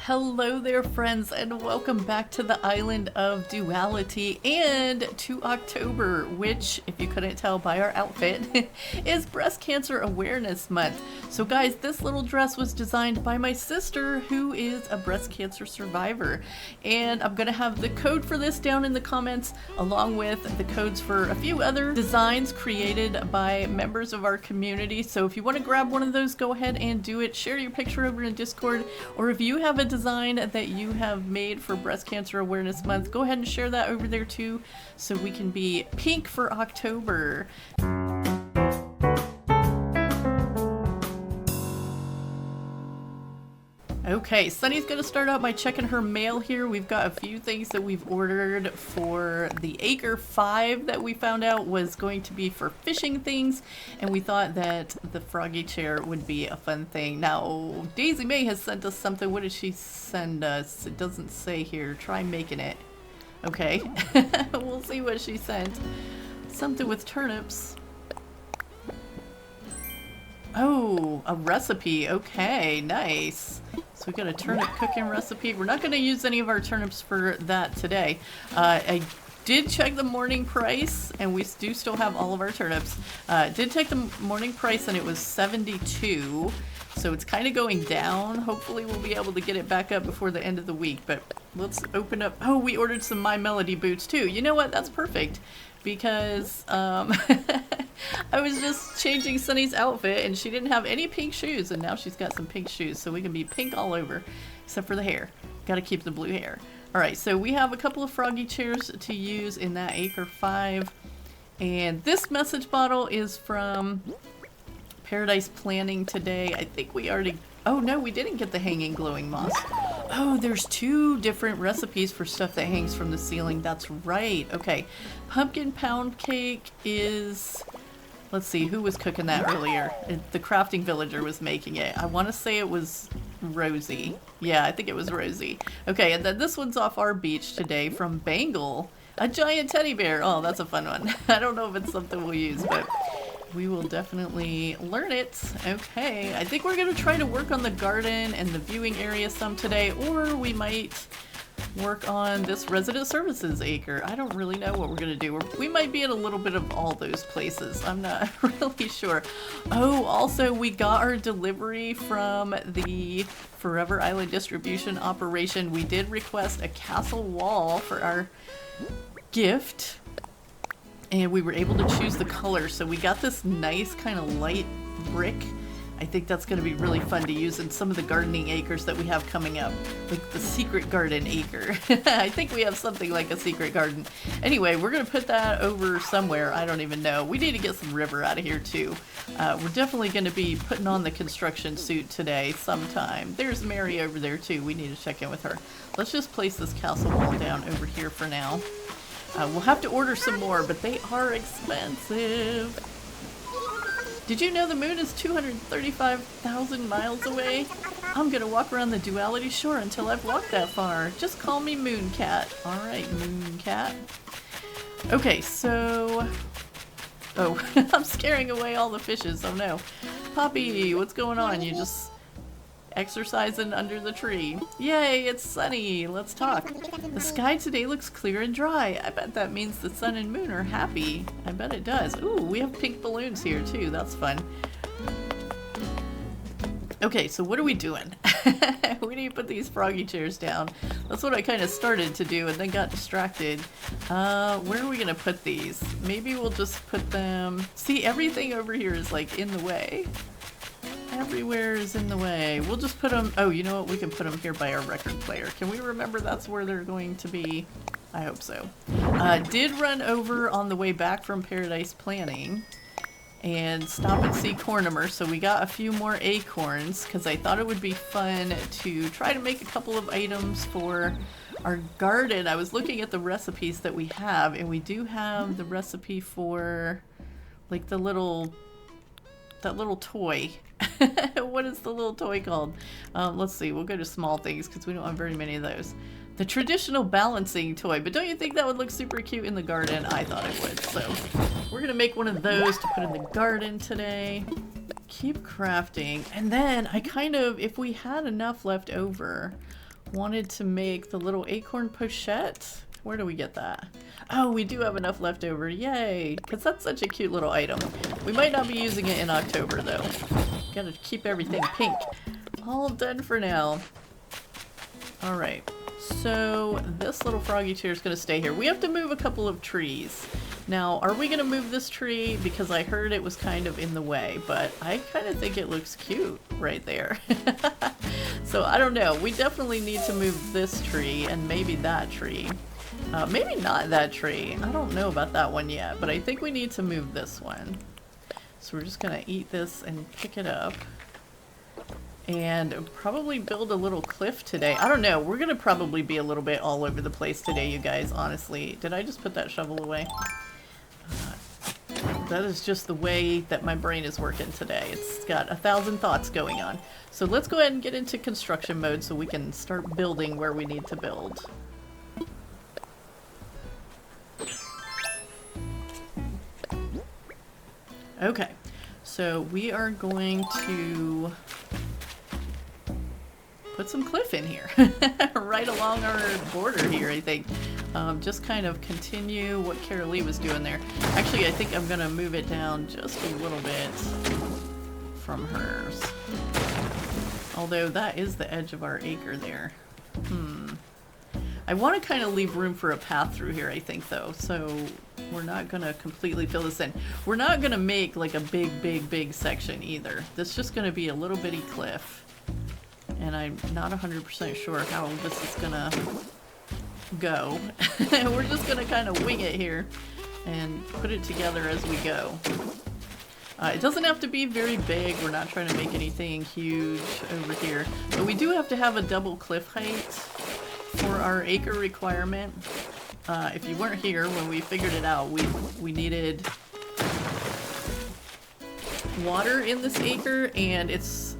Hello there, friends, and welcome back to the island of Duality and to October, which, if you couldn't tell by our outfit, is Breast Cancer Awareness Month. So guys, this little dress was designed by my sister, who is a breast cancer survivor. And I'm gonna have the code for this down in the comments, along with the codes for a few other designs created by members of our community. So if you want to grab one of those, go ahead and do it. Share your picture over in Discord, or if you have a design that you have made for Breast Cancer Awareness Month, go ahead and share that over there too, so we can be pink for October. Okay, Sunny's gonna start out by checking her mail here. We've got a few things that we've ordered for the Acre 5 that we found out was going to be for fishing things, and we thought that the froggy chair would be a fun thing. Now, Daisy May has sent us something. What did she send us? It doesn't say here. Try making it. Okay, we'll see what she sent. Something with turnips. Oh, a recipe. Okay, nice. So we got a turnip cooking recipe. We're not going to use any of our turnips for that today. I did check the morning price, and we do still have all of our turnips. Did check the morning price, and it was $72. So it's kind of going down. Hopefully we'll be able to get it back up before the end of the week. But let's open up. Oh, we ordered some My Melody boots too. You know what? That's perfect. Because I was just changing Sunny's outfit and she didn't have any pink shoes, and now she's got some pink shoes, so we can be pink all over except for the hair. Gotta keep the blue hair. Alright, so we have a couple of froggy chairs to use in that Acre 5, and this message bottle is from Paradise Planning today. I think we already... Oh no, we didn't get the hanging glowing moss. Oh, there's two different recipes for stuff that hangs from the ceiling. That's right. Okay. Pumpkin pound cake is... Let's see, who was cooking that earlier? The crafting villager was making it. I want to say it was Rosie. Yeah, I think it was Rosie. Okay, and then this one's off our beach today from Bangle. A giant teddy bear. Oh, that's a fun one. I don't know if it's something we'll use, but... we will definitely learn it. Okay, I think we're going to try to work on the garden and the viewing area some today, or we might work on this resident services acre. I don't really know what we're going to do. We might be in a little bit of all those places. I'm not really sure. Oh, also we got our delivery from the Forever Island distribution operation. We did request a castle wall for our gift, and we were able to choose the color, so we got this nice kind of light brick. I think that's going to be really fun to use in some of the gardening acres that we have coming up, like the secret garden acre. I think we have something like a secret garden. Anyway, we're going to put that over somewhere. I don't even know. We need to get some river out of here too. We're definitely going to be putting on the construction suit today sometime. There's Mary over there too. We need to check in with her. Let's just place this castle wall down over here for now. We'll have to order some more, but they are expensive. Did you know the moon is 235,000 miles away? I'm gonna walk around the Duality shore until I've walked that far. Just call me Moon Cat. Alright, Moon Cat. Okay, so... Oh, I'm scaring away all the fishes. Oh no. Poppy, what's going on? You just... exercising under the tree. Yay, it's sunny. Let's talk. The sky today looks clear and dry. I bet that means the sun and moon are happy. I bet it does. Ooh, we have pink balloons here too. That's fun. Okay, so what are we doing? We need to put these froggy chairs down. That's what I kind of started to do and then got distracted. Where are we gonna put these? Maybe we'll just put them... See, everything over here is like in the way. Everywhere is in the way. We'll just put them... Oh, you know what? We can put them here by our record player. Can we remember that's where they're going to be? I hope so. Did run over on the way back from Paradise Planning and stop and see Cornimer, so we got a few more acorns because I thought it would be fun to try to make a couple of items for our garden. I was looking at the recipes that we have, and we do have the recipe for like the little... that little toy. What is the little toy called? Let's see, we'll go to small things because we don't have very many of those. The traditional balancing toy, but don't you think that would look super cute in the garden? I thought it would, so we're gonna make one of those to put in the garden today. Keep crafting, and then I kind of, if we had enough left over, wanted to make the little acorn pochette. Where do we get that? Oh, we do have enough left over. Yay! Because that's such a cute little item. We might not be using it in October, though. Gotta keep everything pink. All done for now. Alright. So, this little froggy chair is going to stay here. We have to move a couple of trees. Now, are we going to move this tree? Because I heard it was kind of in the way, but I kind of think it looks cute right there. So, I don't know. We definitely need to move this tree and maybe that tree. Maybe not that tree. I don't know about that one yet, but I think we need to move this one. So, we're just going to eat this and pick it up. And probably build a little cliff today. I don't know. We're going to probably be a little bit all over the place today, you guys, honestly. Did I just put that shovel away? That is just the way that my brain is working today. It's got 1,000 thoughts going on. So let's go ahead and get into construction mode so we can start building where we need to build. Okay. So we are going to put some cliff in here, right along our border here, I think. Just kind of continue what Carraleigh was doing there. Actually, I think I'm going to move it down just a little bit from hers. Although that is the edge of our acre there. I want to kind of leave room for a path through here, I think, though. So we're not going to completely fill this in. We're not going to make like a big section either. This is just going to be a little bitty cliff. And I'm not 100% sure how this is gonna go. We're just gonna kind of wing it here and put it together as we go. It doesn't have to be very big. We're not trying to make anything huge over here. But we do have to have a double cliff height for our acre requirement. If you weren't here when we figured it out, we needed water in this acre, and it's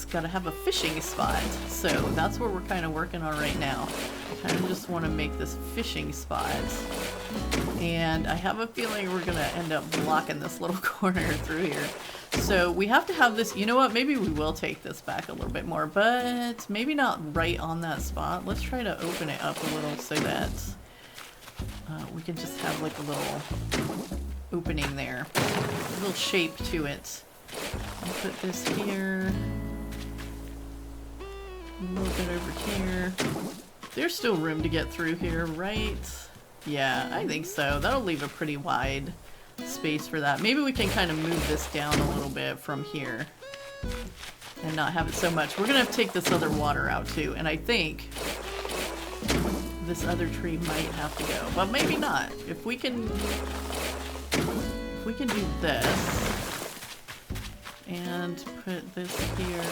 got to have a fishing spot, so that's what we're kind of working on right now. I kind of just want to make this fishing spot, and I have a feeling we're going to end up blocking this little corner through here. So we have to have this, you know what, maybe we will take this back a little bit more, but maybe not right on that spot. Let's try to open it up a little so that we can just have like a little opening there, a little shape to it. I'll put this here, a little bit over here. There's still room to get through here, right? Yeah, I think so. That'll leave a pretty wide space for that. Maybe we can kind of move this down a little bit from here and not have it so much. We're gonna have to take this other water out too, and I think this other tree might have to go, but maybe not. If we can do this and put this here,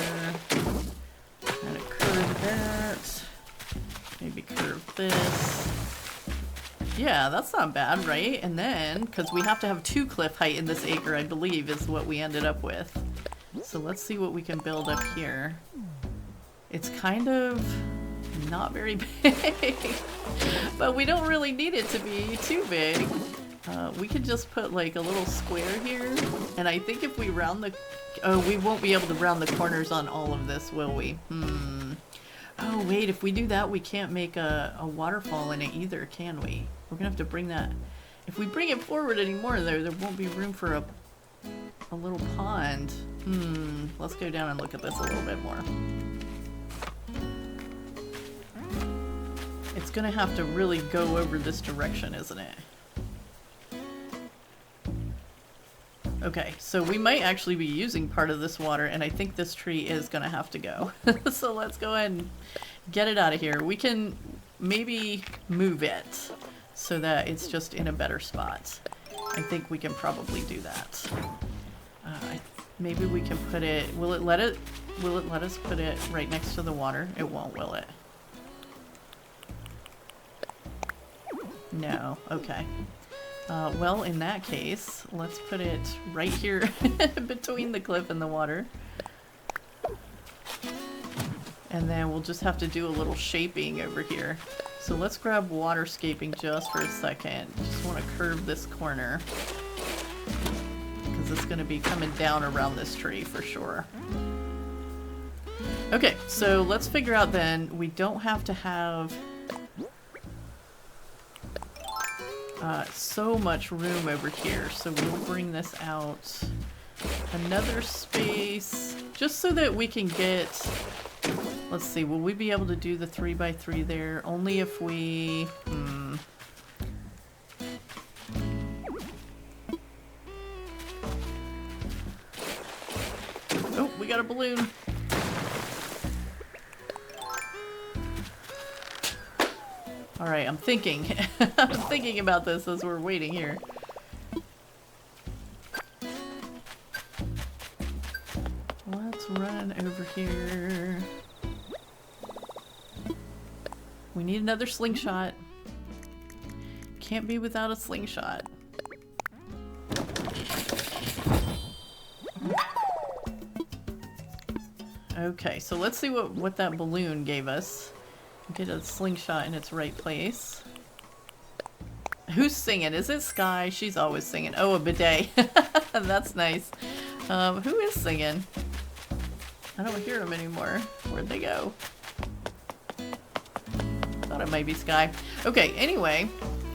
kind of curve that, maybe curve this. Yeah, that's not bad, right? And then, because we have to have 2 cliff height in this acre, I believe, is what we ended up with. So let's see what we can build up here. It's kind of not very big, but we don't really need it to be too big. We could just put like a little square here, and I think if we round the... Oh, we won't be able to round the corners on all of this, will we? Oh, wait, if we do that, we can't make a waterfall in it either, can we? We're gonna have to bring that... If we bring it forward anymore, there won't be room for a little pond. Let's go down and look at this a little bit more. It's gonna have to really go over this direction, isn't it? Okay, so we might actually be using part of this water, and I think this tree is gonna have to go. So let's go ahead and get it out of here. We can maybe move it so that it's just in a better spot. I think we can probably do that. Maybe we can put it, will it let us put it right next to the water? It won't, will it? No, okay. Well, in that case, let's put it right here between the cliff and the water. And then we'll just have to do a little shaping over here. So let's grab waterscaping just for a second. Just want to curve this corner, because it's going to be coming down around this tree for sure. Okay, so let's figure out then, we don't have to have so much room over here, so we'll bring this out another space, just so that we can get, let's see, will we be able to do the 3x3 there? Only if we, Oh, we got a balloon. Alright, I'm thinking. I'm thinking about this as we're waiting here. Let's run over here. We need another slingshot. Can't be without a slingshot. Okay, so let's see what that balloon gave us. Get a slingshot in its right place. Who's singing? Is it Sky? She's always singing. Oh, a bidet. That's nice. Who is singing? I don't hear them anymore. Where'd they go? Thought it might be Sky. Okay, anyway,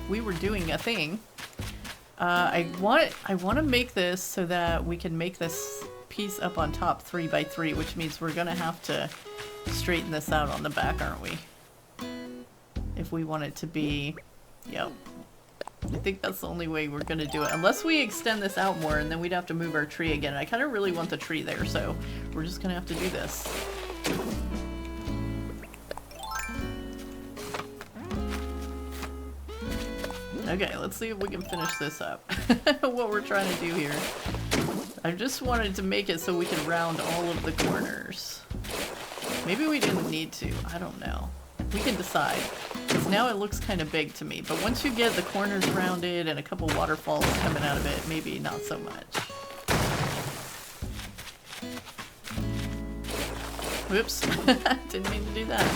we were doing a thing. I want to make this so that we can make this piece up on top 3x3, which means we're gonna have to straighten this out on the back, aren't we? If we want it to be, yep. I think that's the only way we're gonna do it. Unless we extend this out more and then we'd have to move our tree again. I kind of really want the tree there, so we're just gonna have to do this. Okay, let's see if we can finish this up. What we're trying to do here. I just wanted to make it so we can round all of the corners. Maybe we didn't need to. I don't know. We can decide. Because now it looks kind of big to me. But once you get the corners rounded and a couple waterfalls coming out of it, maybe not so much. Whoops. Didn't mean to do that.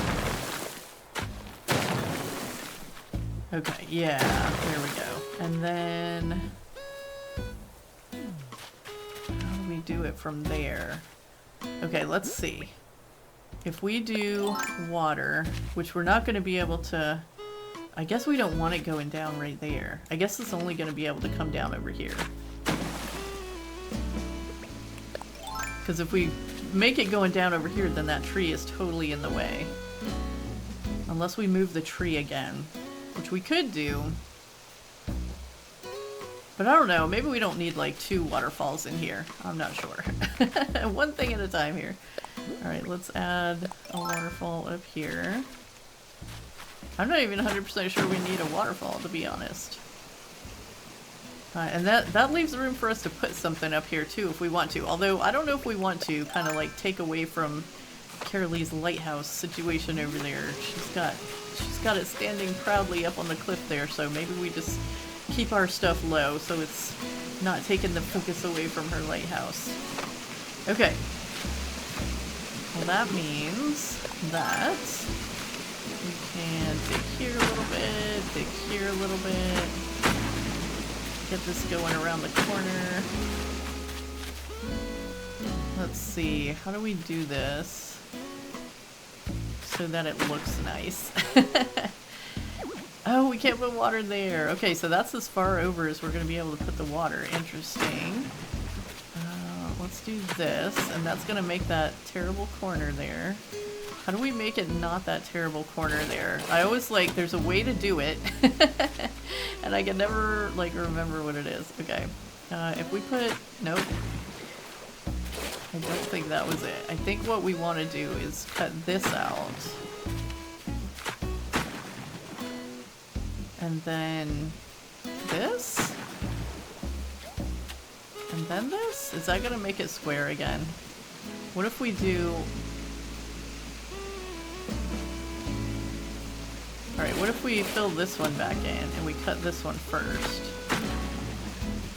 Okay, yeah. There we go. And then... how do we do it from there? Okay, let's see. If we do water, which we're not going to be able to... I guess we don't want it going down right there. I guess it's only going to be able to come down over here. Because if we make it going down over here, then that tree is totally in the way. Unless we move the tree again, which we could do. But I don't know, maybe we don't need like 2 waterfalls in here. I'm not sure. One thing at a time here. Alright, let's add a waterfall up here. I'm not even 100% sure we need a waterfall, to be honest. And that leaves room for us to put something up here too if we want to. Although, I don't know if we want to kind of like take away from Carralegh's lighthouse situation over there. She's got it standing proudly up on the cliff there, so maybe we just keep our stuff low so it's not taking the focus away from her lighthouse. Okay. Well, that means that we can dig here a little bit, dig here a little bit, get this going around the corner. Let's see, how do we do this so that it looks nice? Oh, we can't put water there. Okay, so that's as far over as we're going to be able to put the water. Interesting. Let's do this, and that's going to make that terrible corner there. How do we make it not that terrible corner there? I always like, there's a way to do it, and I can never like remember what it is. Okay, if we put, nope. I don't think that was it. I think what we want to do is cut this out. And then this? And then this? Is that gonna make it square again? What if we do... Alright, what if we fill this one back in and we cut this one first?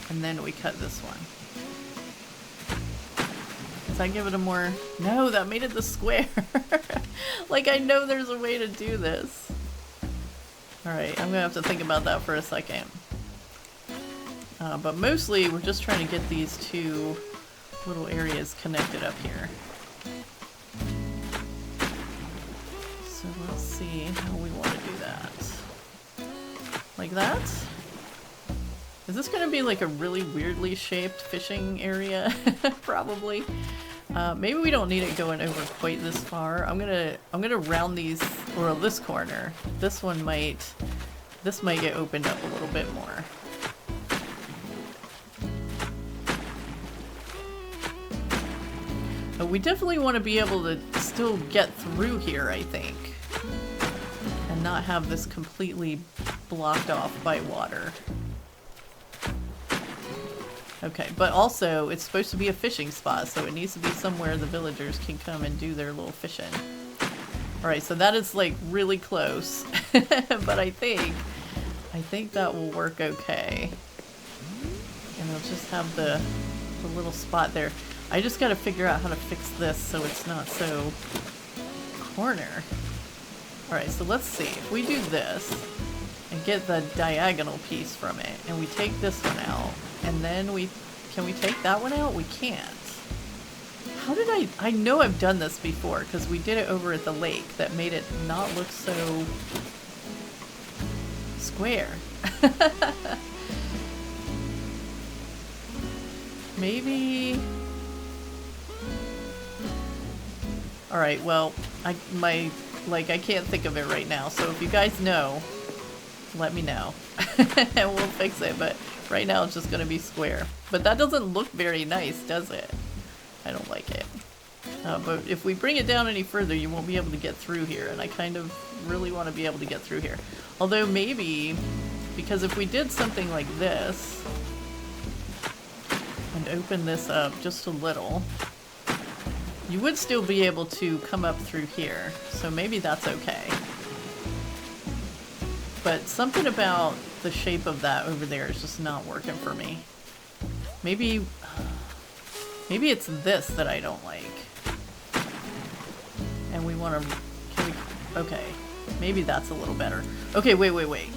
And then we cut this one. Does that give it a more... No, that made it the square! Like, I know there's a way to do this. Alright, I'm gonna have to think about that for a second. But mostly, we're just trying to get these 2 little areas connected up here. So let's see how we want to do that. Like that? Is this gonna be like a really weirdly shaped fishing area? Probably. Maybe we don't need it going over quite this far. I'm gonna round these, or this corner. This might get opened up a little bit more. But we definitely want to be able to still get through here, I think. And not have this completely blocked off by water. Okay, but also, it's supposed to be a fishing spot, so it needs to be somewhere the villagers can come and do their little fishing. Alright, so that is, like, really close. But I think that will work okay. And I'll just have the little spot there. I just gotta figure out how to fix this so it's not so corner. Alright, so let's see. If we do this and get the diagonal piece from it, and we take this one out, and then can we take that one out? We can't. How did I know I've done this before, because we did it over at the lake that made it not look so square. Maybe... Alright, well, I can't think of it right now, so if you guys know, let me know. And we'll fix it, but right now it's just gonna be square. But that doesn't look very nice, does it? I don't like it. But if we bring it down any further, you won't be able to get through here, and I kind of really want to be able to get through here. Although maybe, because if we did something like this, and open this up just a little, you would still be able to come up through here, so maybe that's okay. But something about the shape of that over there is just not working for me. Maybe it's this that I don't like. And we want to, okay, maybe that's a little better. Okay, wait.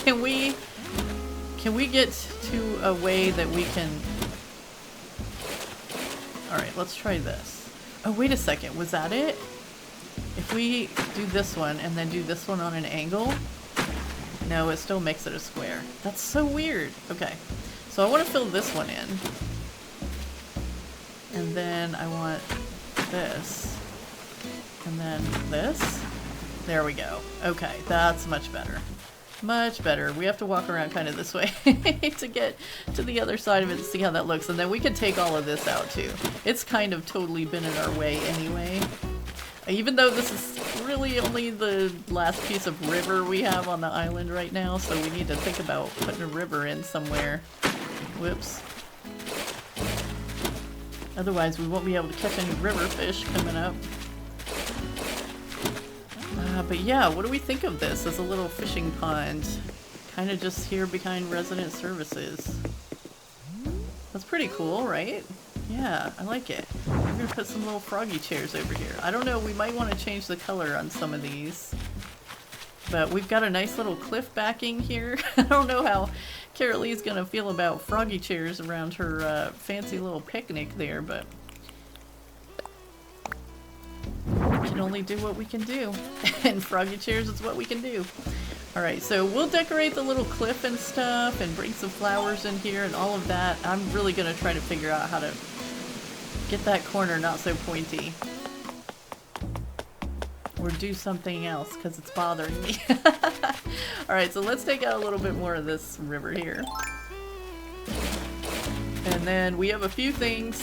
Can we get to a way that we can, alright, let's try this. Oh, wait a second, was that it? If we do this one and then do this one on an angle, no, it still makes it a square. That's so weird. Okay, so I want to fill this one in. And then I want this. And then this. There we go. Okay, that's much better. Much better. We have to walk around kind of this way to get to the other side of it and see how that looks. And then we can take all of this out too. It's kind of totally been in our way anyway. Even though this is really only the last piece of river we have on the island right now, so we need to think about putting a river in somewhere. Whoops. Otherwise we won't be able to catch any river fish coming up. But yeah, what do we think of this as a little fishing pond? Kind of just here behind resident services. That's pretty cool, right? Yeah, I like it. I'm gonna put some little froggy chairs over here. I don't know, we might want to change the color on some of these. But we've got a nice little cliff backing here. I don't know how Carraleig's gonna feel about froggy chairs around her fancy little picnic there, but we can only do what we can do. And froggy chairs is what we can do. Alright, so we'll decorate the little cliff and stuff and bring some flowers in here and all of that. I'm really going to try to figure out how to get that corner not so pointy. Or do something else because it's bothering me. Alright, so let's take out a little bit more of this river here. And then we have a few things,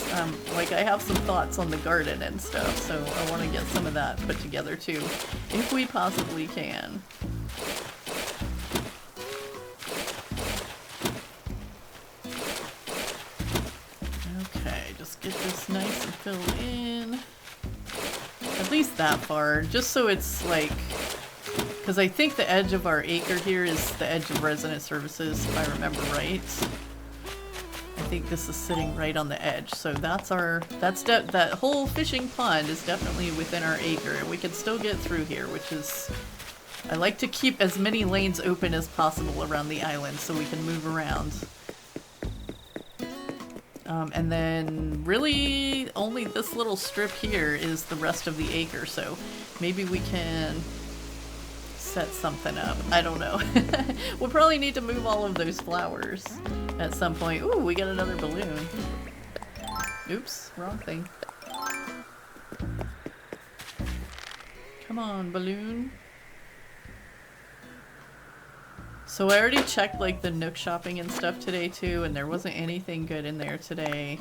like I have some thoughts on the garden and stuff, so I want to get some of that put together too, if we possibly can. Okay, just get this nice and filled in. At least that far, just so it's like, because I think the edge of our acre here is the edge of resident services, if I remember right. I think this is sitting right on the edge, so that's our, that whole fishing pond is definitely within our acre, and we can still get through here, which is, I like to keep as many lanes open as possible around the island so we can move around. And then really only this little strip here is the rest of the acre, so maybe we can set something up. I don't know. We'll probably need to move all of those flowers at some point. Ooh, we got another balloon. Oops, wrong thing. Come on, balloon. So I already checked like the Nook shopping and stuff today too, and there wasn't anything good in there today.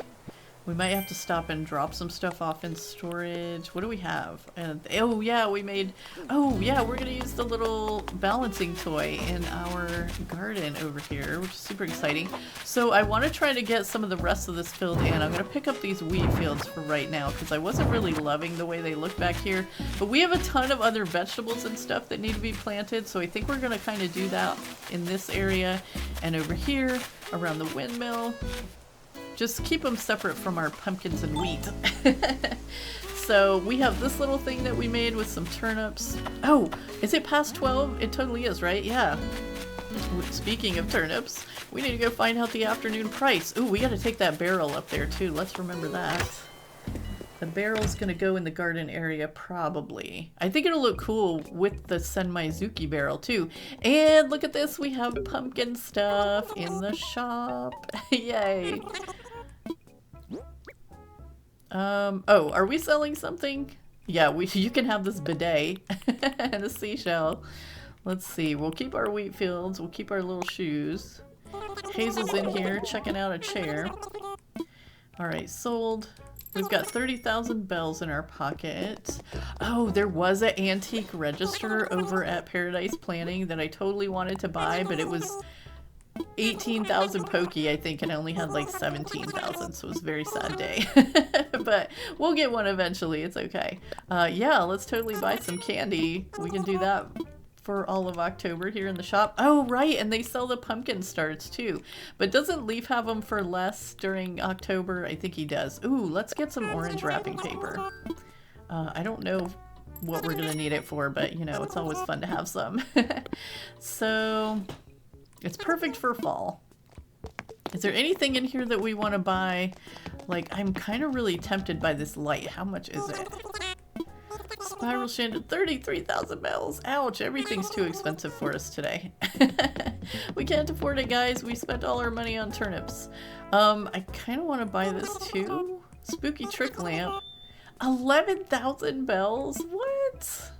We might have to stop and drop some stuff off in storage. What do we have? And oh yeah, we made, oh yeah, we're gonna use the little balancing toy in our garden over here, which is super exciting. So I want to try to get some of the rest of this filled in. I'm gonna pick up these wheat fields for right now because I wasn't really loving the way they look back here. But we have a ton of other vegetables and stuff that need to be planted, so I think we're gonna kind of do that in this area and over here around the windmill. Just keep them separate from our pumpkins and wheat. So we have this little thing that we made with some turnips. Oh, is it past 12? It totally is, right? Yeah. Speaking of turnips, we need to go find out the afternoon price. Ooh, we gotta take that barrel up there too. Let's remember that. The barrel's gonna go in the garden area probably. I think it'll look cool with the Senmaizuki barrel too. And look at this, we have pumpkin stuff in the shop. Yay. Oh, are we selling something? Yeah, you can have this bidet and a seashell. Let's see, we'll keep our wheat fields, we'll keep our little shoes. Hazel's in here checking out a chair. Alright, sold. We've got 30,000 bells in our pocket. Oh, there was an antique register over at Paradise Planning that I totally wanted to buy, but it was 18,000 pokey, I think, and I only had like 17,000, so it was a very sad day. But we'll get one eventually, it's okay. Yeah, let's totally buy some candy. We can do that for all of October here in the shop. Oh, right, and they sell the pumpkin starts too. But doesn't Leaf have them for less during October? I think he does. Ooh, let's get some orange wrapping paper. I don't know what we're gonna need it for, but you know, it's always fun to have some. So, it's perfect for fall. Is there anything in here that we want to buy? Like, I'm kind of really tempted by this light. How much is it? Spiral chandelier, 33,000 bells. Ouch, everything's too expensive for us today. We can't afford it, guys. We spent all our money on turnips. I kind of want to buy this too. Spooky trick lamp. 11,000 bells? What?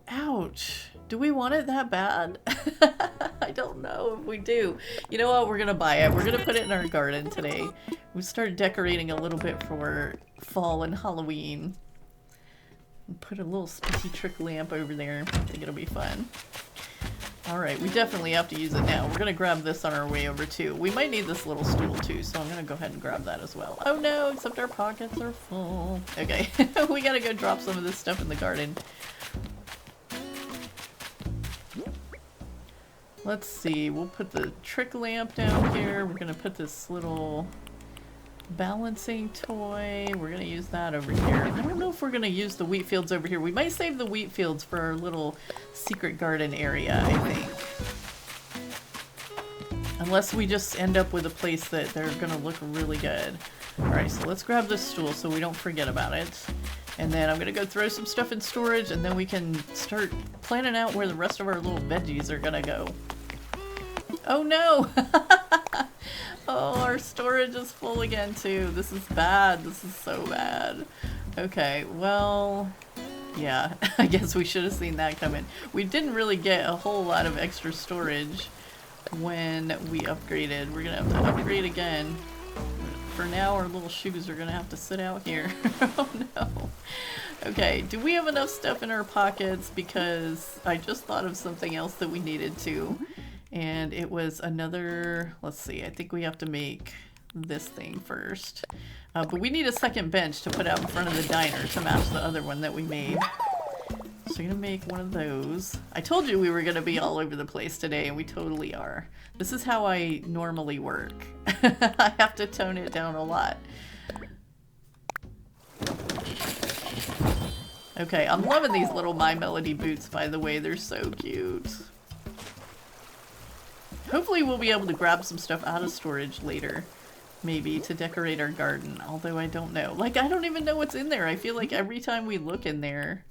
Ouch. Do we want it that bad? I don't know if we do. You know what? We're gonna buy it. We're gonna put it in our garden today. We started decorating a little bit for fall and Halloween. Put a little spooky trick lamp over there. I think it'll be fun. Alright, we definitely have to use it now. We're gonna grab this on our way over too. We might need this little stool too, so I'm gonna go ahead and grab that as well. Oh no, except our pockets are full. Okay, we gotta go drop some of this stuff in the garden. Let's see, we'll put the trick lamp down here. We're gonna put this little balancing toy. We're gonna use that over here. I don't know if we're gonna use the wheat fields over here. We might save the wheat fields for our little secret garden area, I think. Unless we just end up with a place that they're gonna look really good. Alright, so let's grab this stool so we don't forget about it. And then I'm gonna go throw some stuff in storage, and then we can start planning out where the rest of our little veggies are gonna go. Oh no! Oh, our storage is full again too. This is bad. This is so bad. Okay, well, yeah, I guess we should have seen that coming. We didn't really get a whole lot of extra storage when we upgraded. We're gonna have to upgrade again. For now, our little shoes are gonna have to sit out here. Oh no. Okay, do we have enough stuff in our pockets? Because I just thought of something else that we needed to. And it was another, let's see, I think we have to make this thing first. But we need a second bench to put out in front of the diner to match the other one that we made. So I'm gonna make one of those. I told you we were gonna be all over the place today, and we totally are. This is how I normally work. I have to tone it down a lot. Okay, I'm loving these little My Melody boots, by the way. They're so cute. Hopefully we'll be able to grab some stuff out of storage later, maybe, to decorate our garden, although I don't know. Like, I don't even know what's in there. I feel like every time we look in there,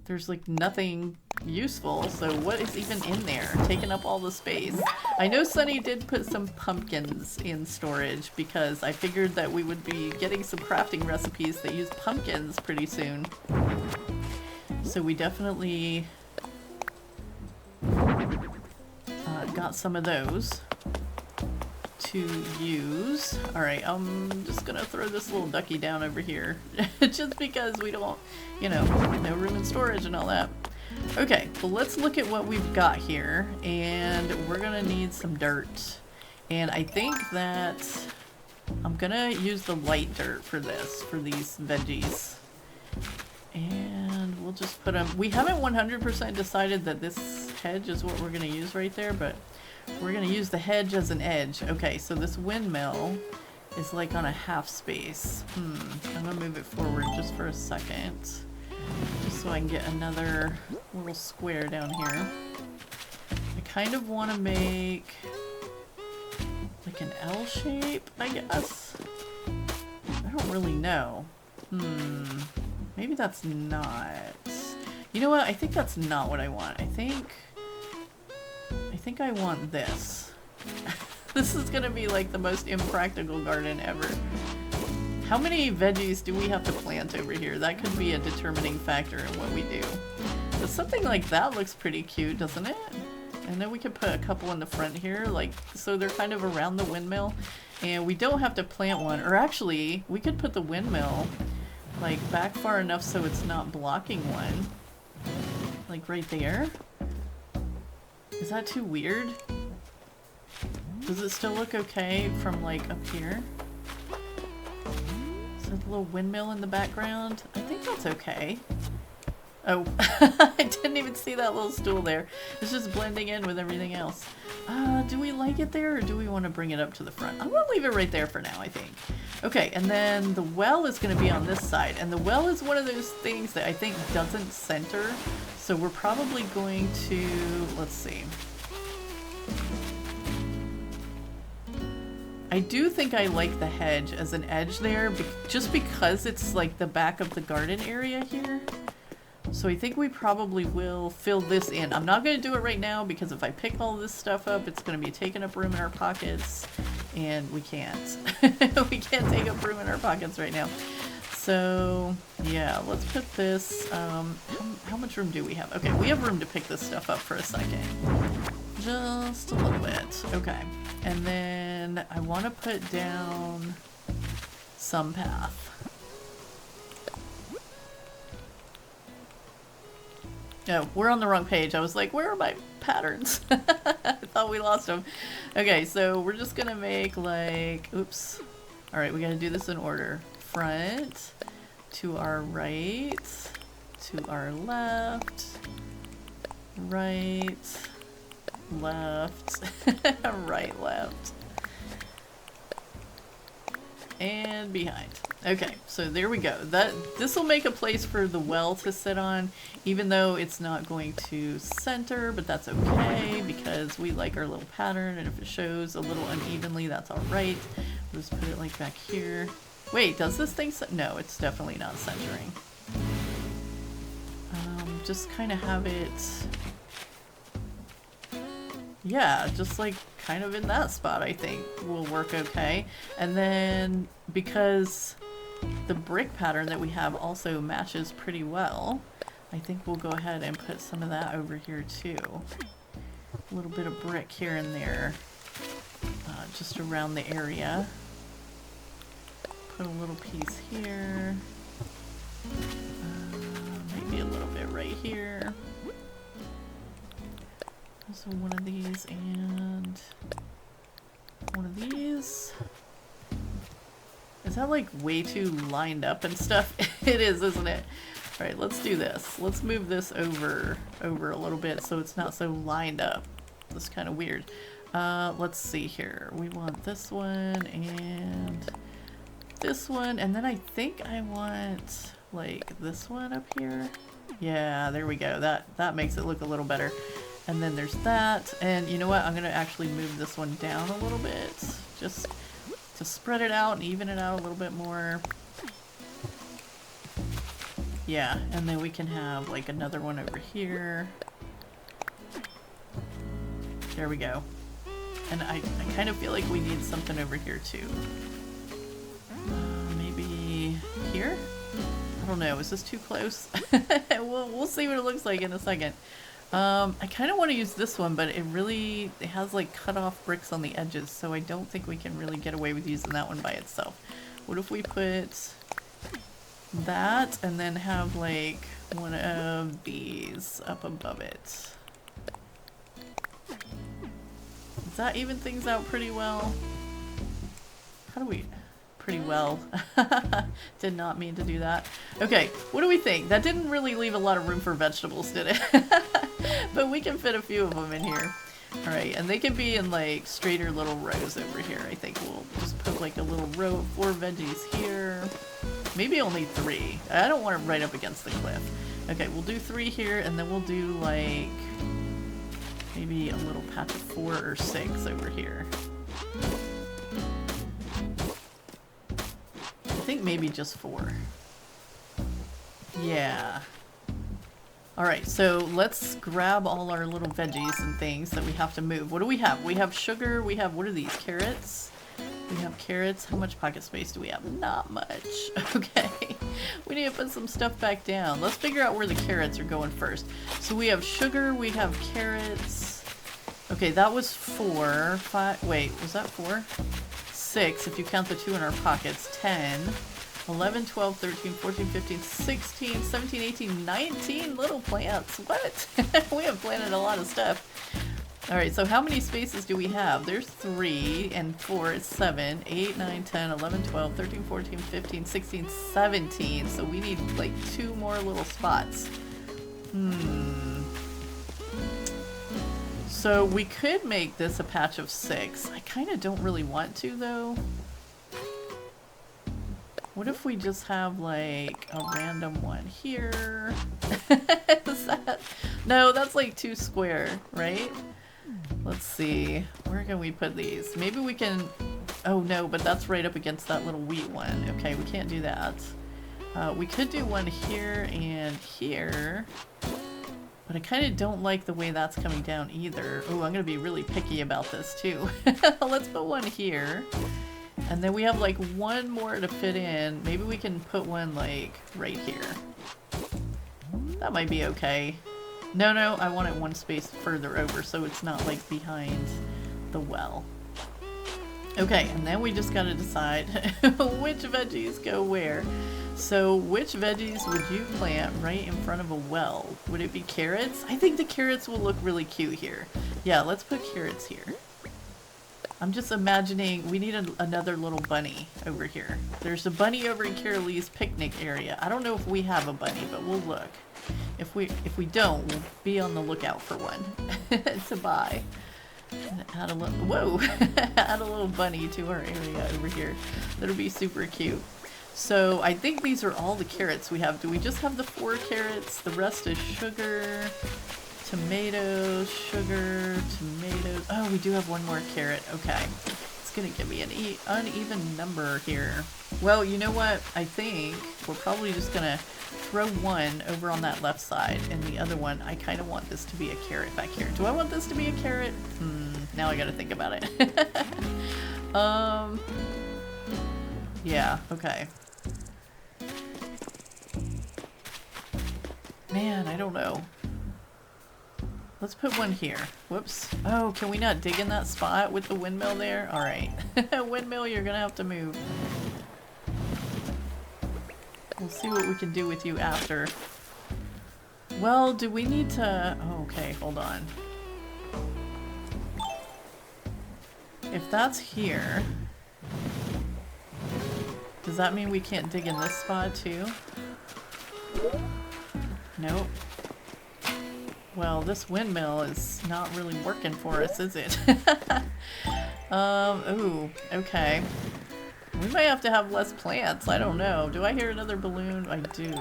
there's like nothing useful. So what is even in there? Taking up all the space. I know Sunny did put some pumpkins in storage because I figured that we would be getting some crafting recipes that use pumpkins pretty soon. So we definitely got some of those to use. Alright, I'm just gonna throw this little ducky down over here. Just because we don't, you know, no room in storage and all that. Okay, well let's look at what we've got here. And we're gonna need some dirt. And I think that I'm gonna use the light dirt for this, for these veggies. And we'll just put them... We haven't 100% decided that this hedge is what we're gonna use right there, but we're gonna use the hedge as an edge. Okay, so this windmill is like on a half space. I'm gonna move it forward just for a second. Just so I can get another little square down here. I kind of want to make like an L shape, I guess. I don't really know. Maybe that's not... You know what? I think that's not what I want. I think I want this. This is gonna be like the most impractical garden ever. How many veggies do we have to plant over here? That could be a determining factor in what we do. But something like that looks pretty cute, doesn't it? And then we could put a couple in the front here, like, so they're kind of around the windmill. And we don't have to plant one. Or actually, we could put the windmill, like, back far enough so it's not blocking one. Like right there. Is that too weird? Does it still look okay from, like, up here? Is there a little windmill in the background? I think that's okay. Oh, I didn't even see that little stool there. It's just blending in with everything else. Do we like it there, or do we want to bring it up to the front? I'm going to leave it right there for now, I think. Okay, and then the well is going to be on this side. And the well is one of those things that I think doesn't center. So we're probably going to... Let's see. I do think I like the hedge as an edge there, just because it's like the back of the garden area here. So I think we probably will fill this in. I'm not going to do it right now because if I pick all this stuff up, it's going to be taking up room in our pockets, and we can't. We can't take up room in our pockets right now. So yeah, let's put this, how much room do we have? Okay, we have room to pick this stuff up for a second. Just a little bit. Okay. And then I want to put down some path. No, we're on the wrong page. I was like, where are my patterns? I thought we lost them. Okay, so we're just gonna make like, oops. All right, we gotta do this in order. Front, to our right, to our left, right, left, right, left, and behind. Okay, so there we go. This will make a place for the well to sit on, even though it's not going to center, but that's okay because we like our little pattern, and if it shows a little unevenly, that's all right. We'll just put it like back here. Wait, does this thing no, it's definitely not centering. Just kind of have it, yeah, just like kind of in that spot, I think will work okay. And then because the brick pattern that we have also matches pretty well, I think we'll go ahead and put some of that over here too. A little bit of brick here and there, just around the area. Put a little piece here, maybe a little bit right here. Also one of these and one of these. Is that like way too lined up and stuff? It is, isn't it? All right, let's do this. Let's move this over a little bit so it's not so lined up. That's kind of weird. Let's see here. We want this one and this one, and then I think I want like this one up here. Yeah, there we go. That makes it look a little better. And then there's that, and you know what? I'm gonna actually move this one down a little bit, just to spread it out and even it out a little bit more. Yeah, and then we can have like another one over here. There we go. And I kind of feel like we need something over here too. Maybe here? I don't know. Is this too close? We'll see what it looks like in a second. I kind of want to use this one, but it has like cut off bricks on the edges, so I don't think we can really get away with using that one by itself. What if we put that and then have like one of these up above it? Does that even things out pretty well? How do we... Pretty well. Did not mean to do that. Okay, what do we think? That didn't really leave a lot of room for vegetables, did it? But we can fit a few of them in here. Alright, and they can be in like straighter little rows over here. I think we'll just put like a little row of 4 veggies here. Maybe only 3. I don't want it right up against the cliff. Okay, we'll do 3 here, and then we'll do like... maybe a little patch of 4 or 6 over here. I think maybe just 4. Yeah. Alright, so let's grab all our little veggies and things that we have to move. What do we have? We have sugar, we have, what are these, carrots? We have carrots. How much pocket space do we have? Not much. Okay. We need to put some stuff back down. Let's figure out where the carrots are going first. So we have sugar, we have carrots. Okay, that was 4. 5, wait, was that 4? 6, if you count the 2 in our pockets. 10, 11, 12, 13, 14, 15, 16, 17, 18, 19 little plants. What? We have planted a lot of stuff. Alright, so how many spaces do we have? There's 3, and 4 is 7, 8, 9, 10, 11, 12, 13, 14, 15, 16, 17. So we need like 2 more little spots. So we could make this a patch of 6. I kind of don't really want to though. What if we just have like a random one here? Is that... No, that's like too square, right? Let's see. Where can we put these? Maybe we can... Oh no, but that's right up against that little wheat one. Okay, we can't do that. We could do one here and here. But I kind of don't like the way that's coming down either. Oh, I'm going to be really picky about this too. Let's put one here. And then we have like one more to fit in. Maybe we can put one like right here. That might be okay. No, I want it one space further over so it's not like behind the well. Okay, and then we just got to decide which veggies go where. So which veggies would you plant right in front of a well? Would it be carrots? I think the carrots will look really cute here. Yeah, let's put carrots here. I'm just imagining we need another little bunny over here. There's a bunny over in Carralegh's picnic area. I don't know if we have a bunny, but we'll look. If we don't, we'll be on the lookout for one to buy. And add a little, whoa! Add a little bunny to our area over here. That'll be super cute. So I think these are all the carrots we have. Do we just have the 4 carrots? The rest is sugar, tomatoes, sugar, tomatoes. Oh, we do have one more carrot. Okay. It's going to give me an uneven number here. Well, you know what? I think we're probably just going to throw one over on that left side, and the other one, I kind of want this to be a carrot back here. Do I want this to be a carrot? Now I got to think about it. Yeah, okay. Man, I don't know. Let's put one here. Whoops. Oh, can we not dig in that spot with the windmill there? Alright. Windmill, you're gonna have to move. We'll see what we can do with you after. Well, do we need to... Oh, okay, hold on. If that's here... Does that mean we can't dig in this spot too? Nope. Well, this windmill is not really working for us, is it? Ooh, okay. We might have to have less plants, I don't know. Do I hear another balloon? I do.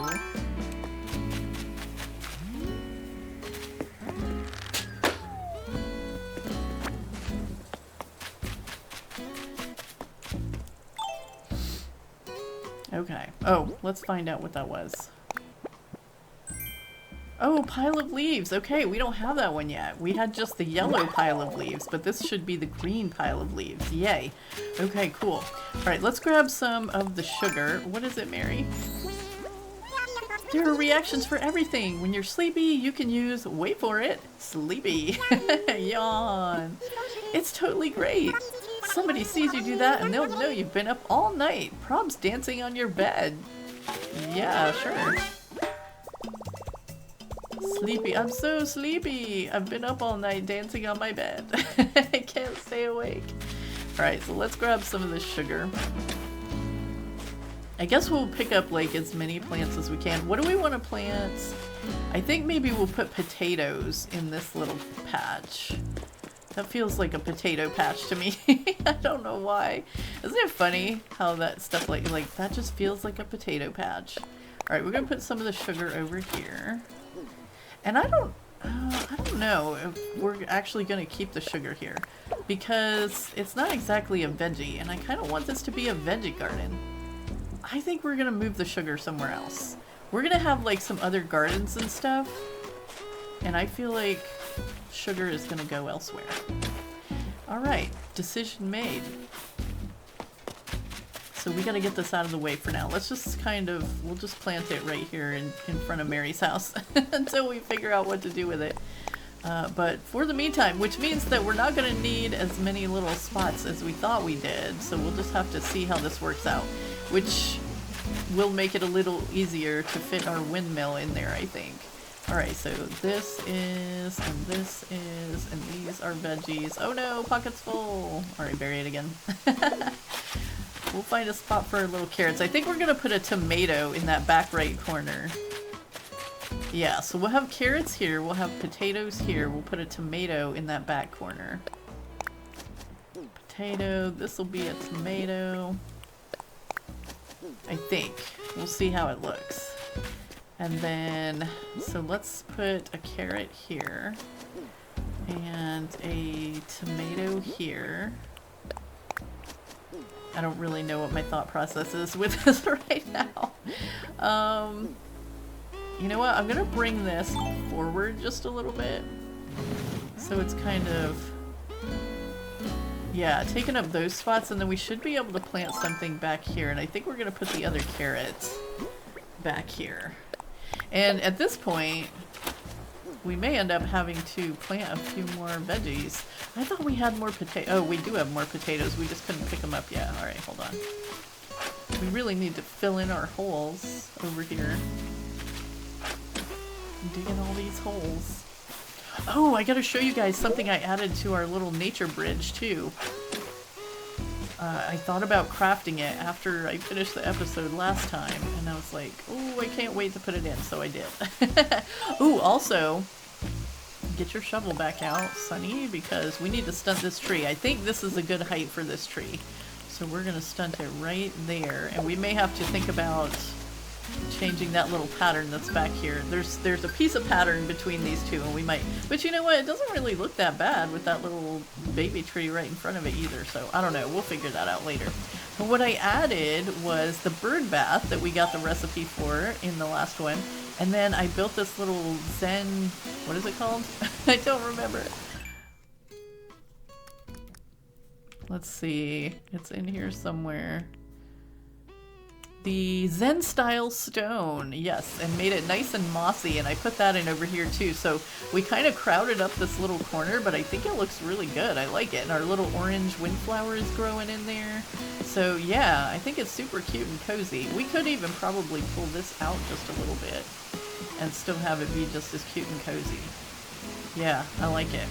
Okay. Oh, let's find out what that was. Oh, pile of leaves. Okay, we don't have that one yet. We had just the yellow pile of leaves, but this should be the green pile of leaves. Yay. Okay, cool. All right, let's grab some of the sugar. What is it, Mary? There are reactions for everything. When you're sleepy, you can use, wait for it, sleepy. Yawn. It's totally great. Somebody sees you do that and they'll know you've been up all night. Prob's dancing on your bed. Yeah, sure. Sleepy. I'm so sleepy. I've been up all night dancing on my bed. I can't stay awake. Alright, so let's grab some of this sugar. I guess we'll pick up like as many plants as we can. What do we want to plant? I think maybe we'll put potatoes in this little patch. That feels like a potato patch to me. I don't know why. Isn't it funny how that stuff like that just feels like a potato patch? Alright, we're gonna put some of the sugar over here. And I don't know if we're actually gonna keep the sugar here because it's not exactly a veggie and I kind of want this to be a veggie garden. I think we're gonna move the sugar somewhere else. We're gonna have like some other gardens and stuff and I feel like sugar is gonna go elsewhere. Alright, decision made. So we gotta get this out of the way for now. Let's just we'll just plant it right here in front of Mary's house until we figure out what to do with it. But for the meantime, which means that we're not gonna need as many little spots as we thought we did, so we'll just have to see how this works out, which will make it a little easier to fit our windmill in there, I think. Alright, so this is, and this is, and these are veggies. Oh no, pocket's full! Alright, bury it again. We'll find a spot for our little carrots. I think we're gonna put a tomato in that back right corner. Yeah, so we'll have carrots here, we'll have potatoes here, we'll put a tomato in that back corner. Potato, this will be a tomato. I think. We'll see how it looks. And then, so let's put a carrot here. And a tomato here. I don't really know what my thought process is with this right now. You know what? I'm gonna bring this forward just a little bit. So it's kind of, yeah, taking up those spots, and then we should be able to plant something back here. And I think we're gonna put the other carrots back here. And at this point, we may end up having to plant a few more veggies. I thought we had more potatoes. Oh, we do have more potatoes. We just couldn't pick them up yet. Alright, hold on. We really need to fill in our holes over here. Digging all these holes. Oh, I gotta show you guys something I added to our little nature bridge, too. I thought about crafting it after I finished the episode last time, and I was like, oh, I can't wait to put it in, so I did. Ooh, also, get your shovel back out, Sunny, because we need to stunt this tree. I think this is a good height for this tree. So we're going to stunt it right there, and we may have to think about changing that little pattern that's back here. There's a piece of pattern between these two, and we might, but you know what, it doesn't really look that bad with that little baby tree right in front of it either, so I don't know, we'll figure that out later. But what I added was the bird bath that we got the recipe for in the last one, and then I built this little Zen, what is it called? I don't remember. Let's see, it's in here somewhere. The Zen style stone, yes, and made it nice and mossy, and I put that in over here too. So we kind of crowded up this little corner, but I think it looks really good. I like it, and our little orange windflower is growing in there. So yeah, I think it's super cute and cozy. We could even probably pull this out just a little bit and still have it be just as cute and cozy. Yeah, I like it.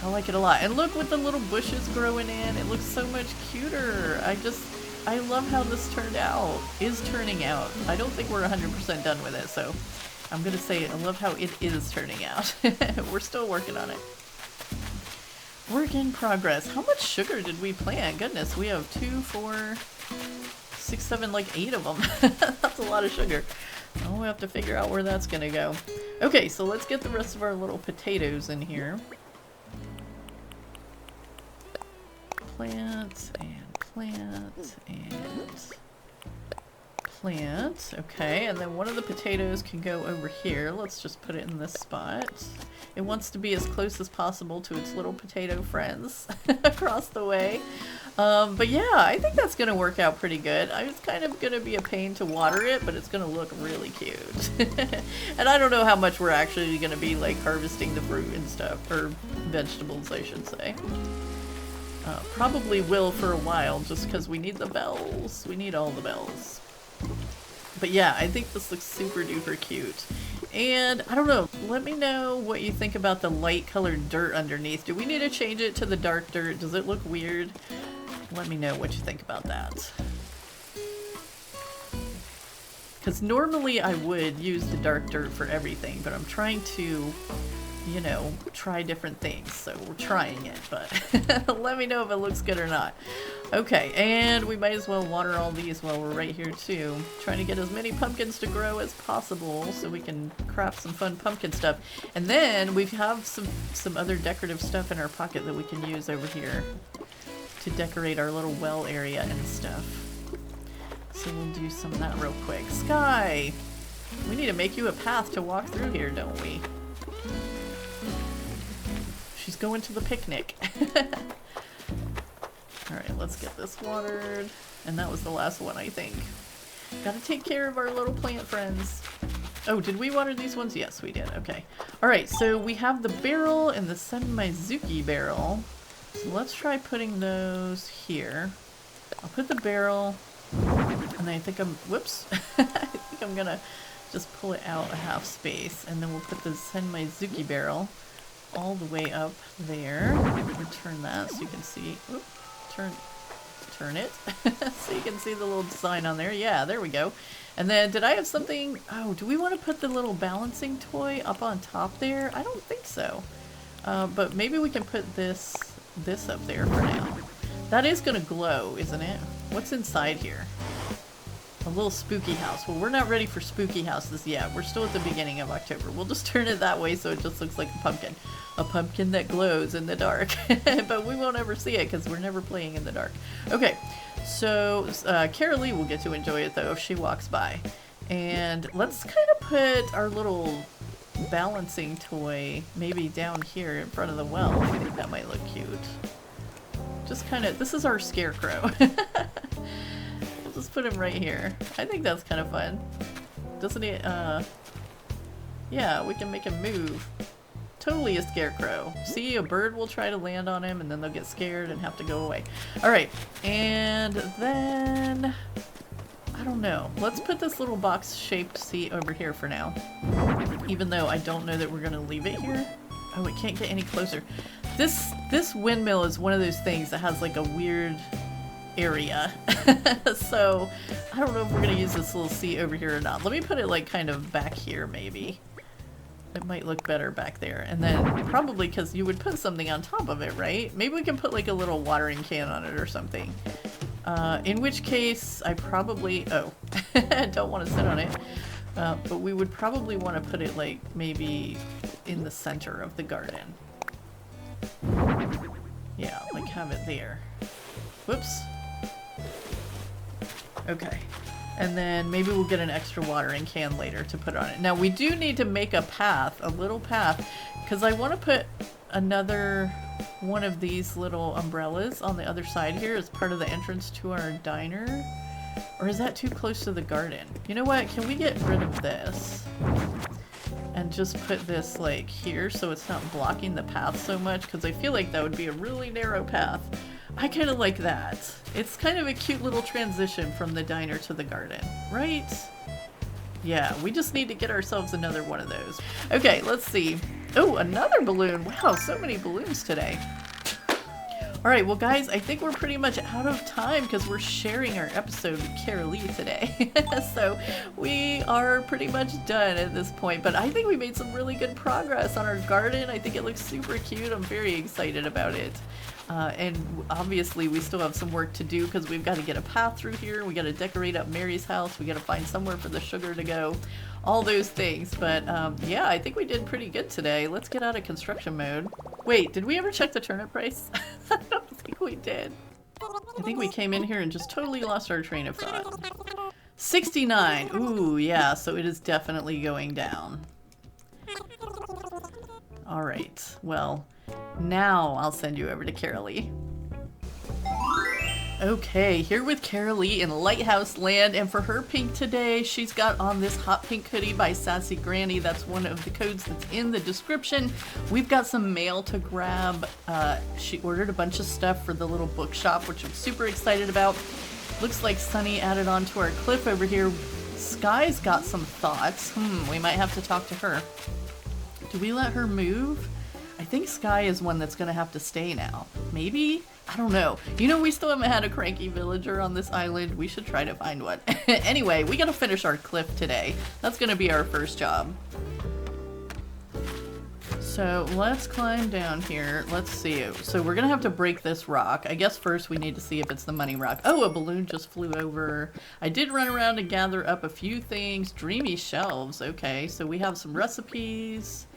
I like it a lot. And look with the little bushes growing in, it looks so much cuter. I love how this turned out, is turning out. I don't think we're 100% done with it, so I'm gonna say I love how it is turning out. We're still working on it. Work in progress. How much sugar did we plant? Goodness, we have 2, 4, 6, 7, like 8 of them. That's a lot of sugar. Oh, we have to figure out where that's gonna go. Okay, so let's get the rest of our little potatoes in here. Plant and plant and plant. Okay, and then one of the potatoes can go over here. Let's just put it in this spot. It wants to be as close as possible to its little potato friends across the way. But yeah, I think that's gonna work out pretty good. It's kind of gonna be a pain to water it, but it's gonna look really cute. And I don't know how much we're actually gonna be like harvesting the fruit and stuff, or vegetables I should say. Probably will for a while, just because we need the bells. We need all the bells. But yeah, I think this looks super duper cute. And I don't know, let me know what you think about the light colored dirt underneath. Do we need to change it to the dark dirt? Does it look weird? Let me know what you think about that. Because normally I would use the dark dirt for everything, but I'm trying to, you know, try different things. So we're trying it, but let me know if it looks good or not. Okay, and we might as well water all these while we're right here too. Trying to get as many pumpkins to grow as possible so we can craft some fun pumpkin stuff. And then we have some other decorative stuff in our pocket that we can use over here to decorate our little well area and stuff. So we'll do some of that real quick. Sky! We need to make you a path to walk through here, don't we? She's going to the picnic. Alright, let's get this watered. And that was the last one, I think. Gotta take care of our little plant friends. Oh, did we water these ones? Yes, we did. Okay. Alright, so we have the barrel and the Senmaizuki barrel. So let's try putting those here. I'll put the barrel, and I think whoops. I think I'm gonna just pull it out a half space, and then we'll put the Senmaizuki barrel all the way up there. Return that so you can see, whoop, turn it, so you can see the little design on there. Yeah, there we go. And then, did I have something, oh, do we want to put the little balancing toy up on top there? I don't think so. But maybe we can put this up there for now. That is gonna glow, isn't it? What's inside here? A little spooky house. Well, we're not ready for spooky houses yet. We're still at the beginning of October. We'll just turn it that way so it just looks like a pumpkin. A pumpkin that glows in the dark. But we won't ever see it because we're never playing in the dark. Okay, so Carraleigh will get to enjoy it though if she walks by. And let's kind of put our little balancing toy maybe down here in front of the well. I think that might look cute. Just kind of, this is our scarecrow. We'll just put him right here. I think that's kind of fun. Doesn't it, yeah, we can make him move. Totally a scarecrow. See, a bird will try to land on him and then they'll get scared and have to go away. Alright, and then, I don't know. Let's put this little box-shaped seat over here for now. Even though I don't know that we're gonna leave it here. Oh, it can't get any closer. This windmill is one of those things that has like a weird area. So I don't know if we're gonna use this little seat over here or not. Let me put it like kind of back here maybe. It might look better back there. And then probably because you would put something on top of it, right? Maybe we can put like a little watering can on it or something. In which case I probably, oh, don't want to sit on it. But we would probably want to put it like maybe in the center of the garden. Yeah, like have it there. Whoops. Okay. And then maybe we'll get an extra watering can later to put on it. Now we do need to make a path, a little path, because I want to put another one of these little umbrellas on the other side here as part of the entrance to our diner. Or is that too close to the garden? You know what? Can we get rid of this? And just put this like here so it's not blocking the path so much, because I feel like that would be a really narrow path. I kind of like that. It's kind of a cute little transition from the diner to the garden, right? Yeah, we just need to get ourselves another one of those. Okay, let's see. Oh, another balloon. Wow, so many balloons today. Alright, well guys, I think we're pretty much out of time because we're sharing our episode with Carraleigh today. So we are pretty much done at this point, but I think we made some really good progress on our garden. I think it looks super cute. I'm very excited about it. And obviously we still have some work to do because we've got to get a path through here. We got to decorate up Mary's house. We got to find somewhere for the sugar to go. All those things. But yeah, I think we did pretty good today. Let's get out of construction mode. Wait, did we ever check the turnip price? I don't think we did. I think we came in here and just totally lost our train of thought. 69. Ooh, yeah, so it is definitely going down. All right, well, now I'll send you over to Carraleigh. Okay, here with Carraleigh in Lighthouse Land, and for her pink today, she's got on this hot pink hoodie by Sassy Granny. That's one of the codes that's in the description. We've got some mail to grab. She ordered a bunch of stuff for the little bookshop, which I'm super excited about. Looks like Sunny added on to our cliff over here. Sky's got some thoughts. We might have to talk to her. Do we let her move? I think Sky is one that's gonna have to stay now. Maybe? I don't know. You know, we still haven't had a cranky villager on this island. We should try to find one. Anyway, we gotta finish our cliff today. That's gonna be our first job. So let's climb down here. Let's see. So we're gonna have to break this rock. I guess first we need to see if it's the money rock. Oh, a balloon just flew over. I did run around and gather up a few things. Dreamy shelves. Okay, so we have some recipes.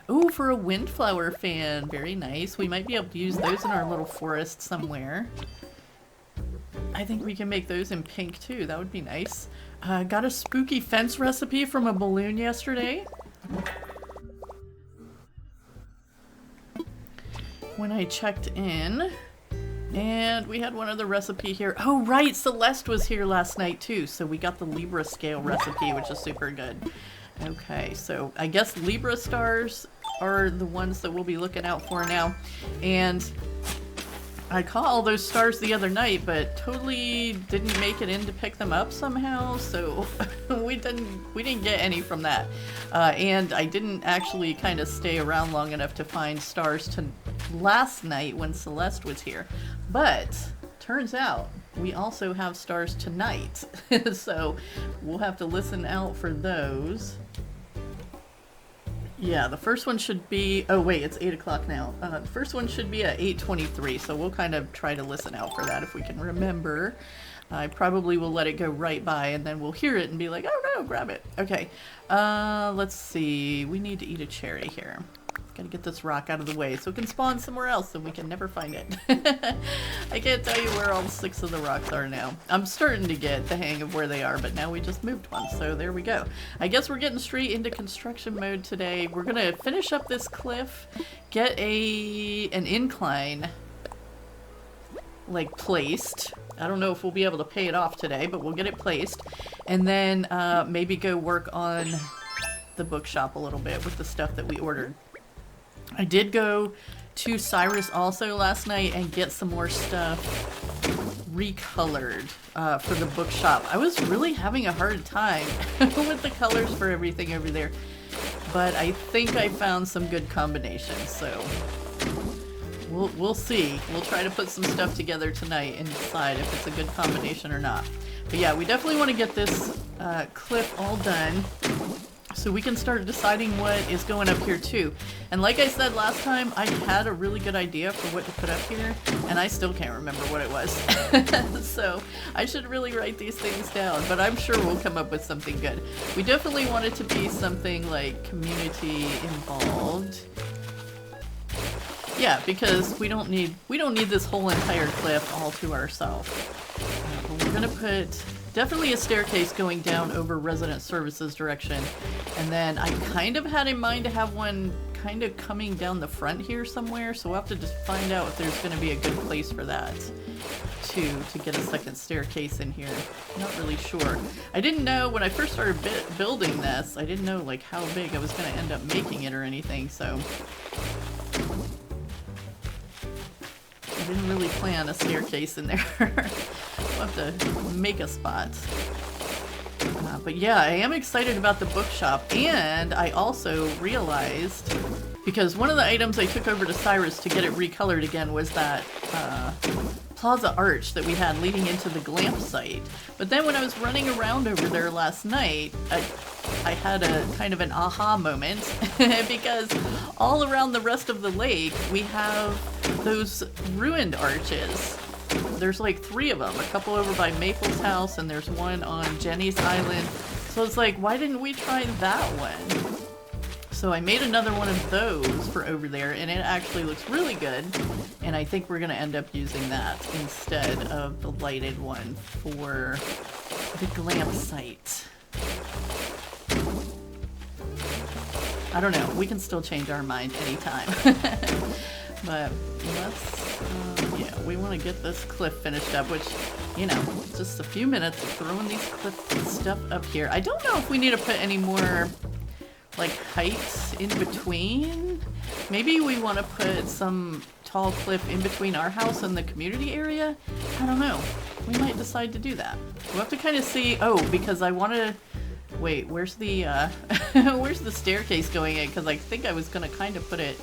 Ooh, for a windflower fan. Very nice. We might be able to use those in our little forest somewhere. I think we can make those in pink too. That would be nice. Got a spooky fence recipe from a balloon yesterday. When I checked in. And we had one other recipe here. Oh, right. Celeste was here last night too. So we got the Libra scale recipe, which is super good. Okay, so I guess Libra stars are the ones that we'll be looking out for now. And I caught all those stars the other night, but totally didn't make it in to pick them up somehow, so we didn't get any from that. And I didn't actually kind of stay around long enough to find stars to last night when Celeste was here. But turns out we also have stars tonight, so we'll have to listen out for those. Yeah, the first one should be, oh wait, it's 8 o'clock now. The first one should be at 8:23, so we'll kind of try to listen out for that if we can remember. I probably will let it go right by and then we'll hear it and be like, oh no, grab it. Okay, let's see, we need to eat a cherry here. Gotta get this rock out of the way so it can spawn somewhere else and we can never find it. I can't tell you where all 6 of the rocks are now. I'm starting to get the hang of where they are, but now we just moved one, so there we go. I guess we're getting straight into construction mode today. We're gonna finish up this cliff, get an incline like placed. I don't know if we'll be able to pay it off today, but we'll get it placed. And then maybe go work on the bookshop a little bit with the stuff that we ordered. I did go to Cyrus also last night and get some more stuff recolored for the bookshop. I was really having a hard time with the colors for everything over there, but I think I found some good combinations, so we'll see. We'll try to put some stuff together tonight and decide if it's a good combination or not. But yeah, we definitely want to get this cliff all done so we can start deciding what is going up here too. And like I said last time, I had a really good idea for what to put up here, and I still can't remember what it was. So I should really write these things down, but I'm sure we'll come up with something good. We definitely want it to be something like community involved. Yeah, because we don't need this whole entire cliff all to ourselves. But we're gonna put definitely a staircase going down over resident services direction, and then I kind of had in mind to have one kind of coming down the front here somewhere, so we'll have to just find out if there's going to be a good place for that to get a second staircase in here. Not really sure. I didn't know when I first started building this, I didn't know like how big I was going to end up making it or anything, so I didn't really plan a staircase in there. We'll have to make a spot. But yeah, I am excited about the bookshop, and I also realized, because one of the items I took over to Cyrus to get it recolored again was that plaza arch that we had leading into the glamp site. But then when I was running around over there last night, I had a kind of an aha moment because all around the rest of the lake we have those ruined arches. There's like 3 of them, a couple over by Maple's house, and there's one on Jenny's island. So it's like, why didn't we try that one? So I made another one of those for over there, and it actually looks really good. And I think we're gonna end up using that instead of the lighted one for the glamp site. I don't know. We can still change our mind anytime. But let's, yeah, we want to get this cliff finished up, which, you know, just a few minutes of throwing these cliff stuff up here. I don't know if we need to put any more, like, heights in between. Maybe we want to put some tall cliff in between our house and the community area. I don't know. We might decide to do that. We'll have to kind of see. Oh, because I want to... Wait, where's the, where's the staircase going in? Because I think I was going to kind of put it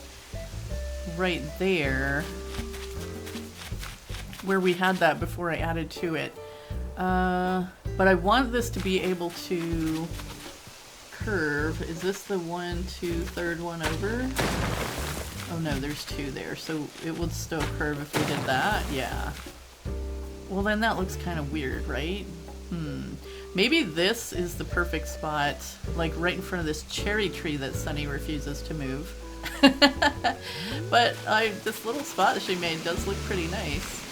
right there where we had that before I added to it. But I want this to be able to curve. Is this the third one over? Oh no, there's two there. So it would still curve if we did that? Yeah. Well, then that looks kind of weird, right? Maybe this is the perfect spot, like right in front of this cherry tree that Sunny refuses to move. But this little spot that she made does look pretty nice.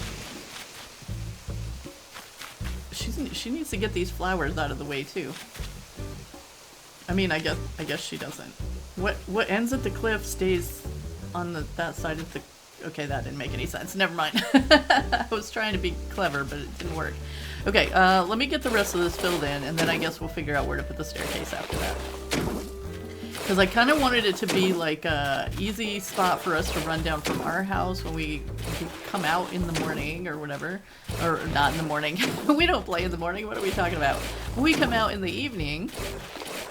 She needs to get these flowers out of the way too. I mean, I guess she doesn't. What ends at the cliff stays on that side of the... Okay, that didn't make any sense. Never mind. I was trying to be clever, but it didn't work. Okay, let me get the rest of this filled in, and then I guess we'll figure out where to put the staircase after that. Because I kind of wanted it to be like a easy spot for us to run down from our house when we come out in the morning or whatever. Or not in the morning. We don't play in the morning. What are we talking about? When we come out in the evening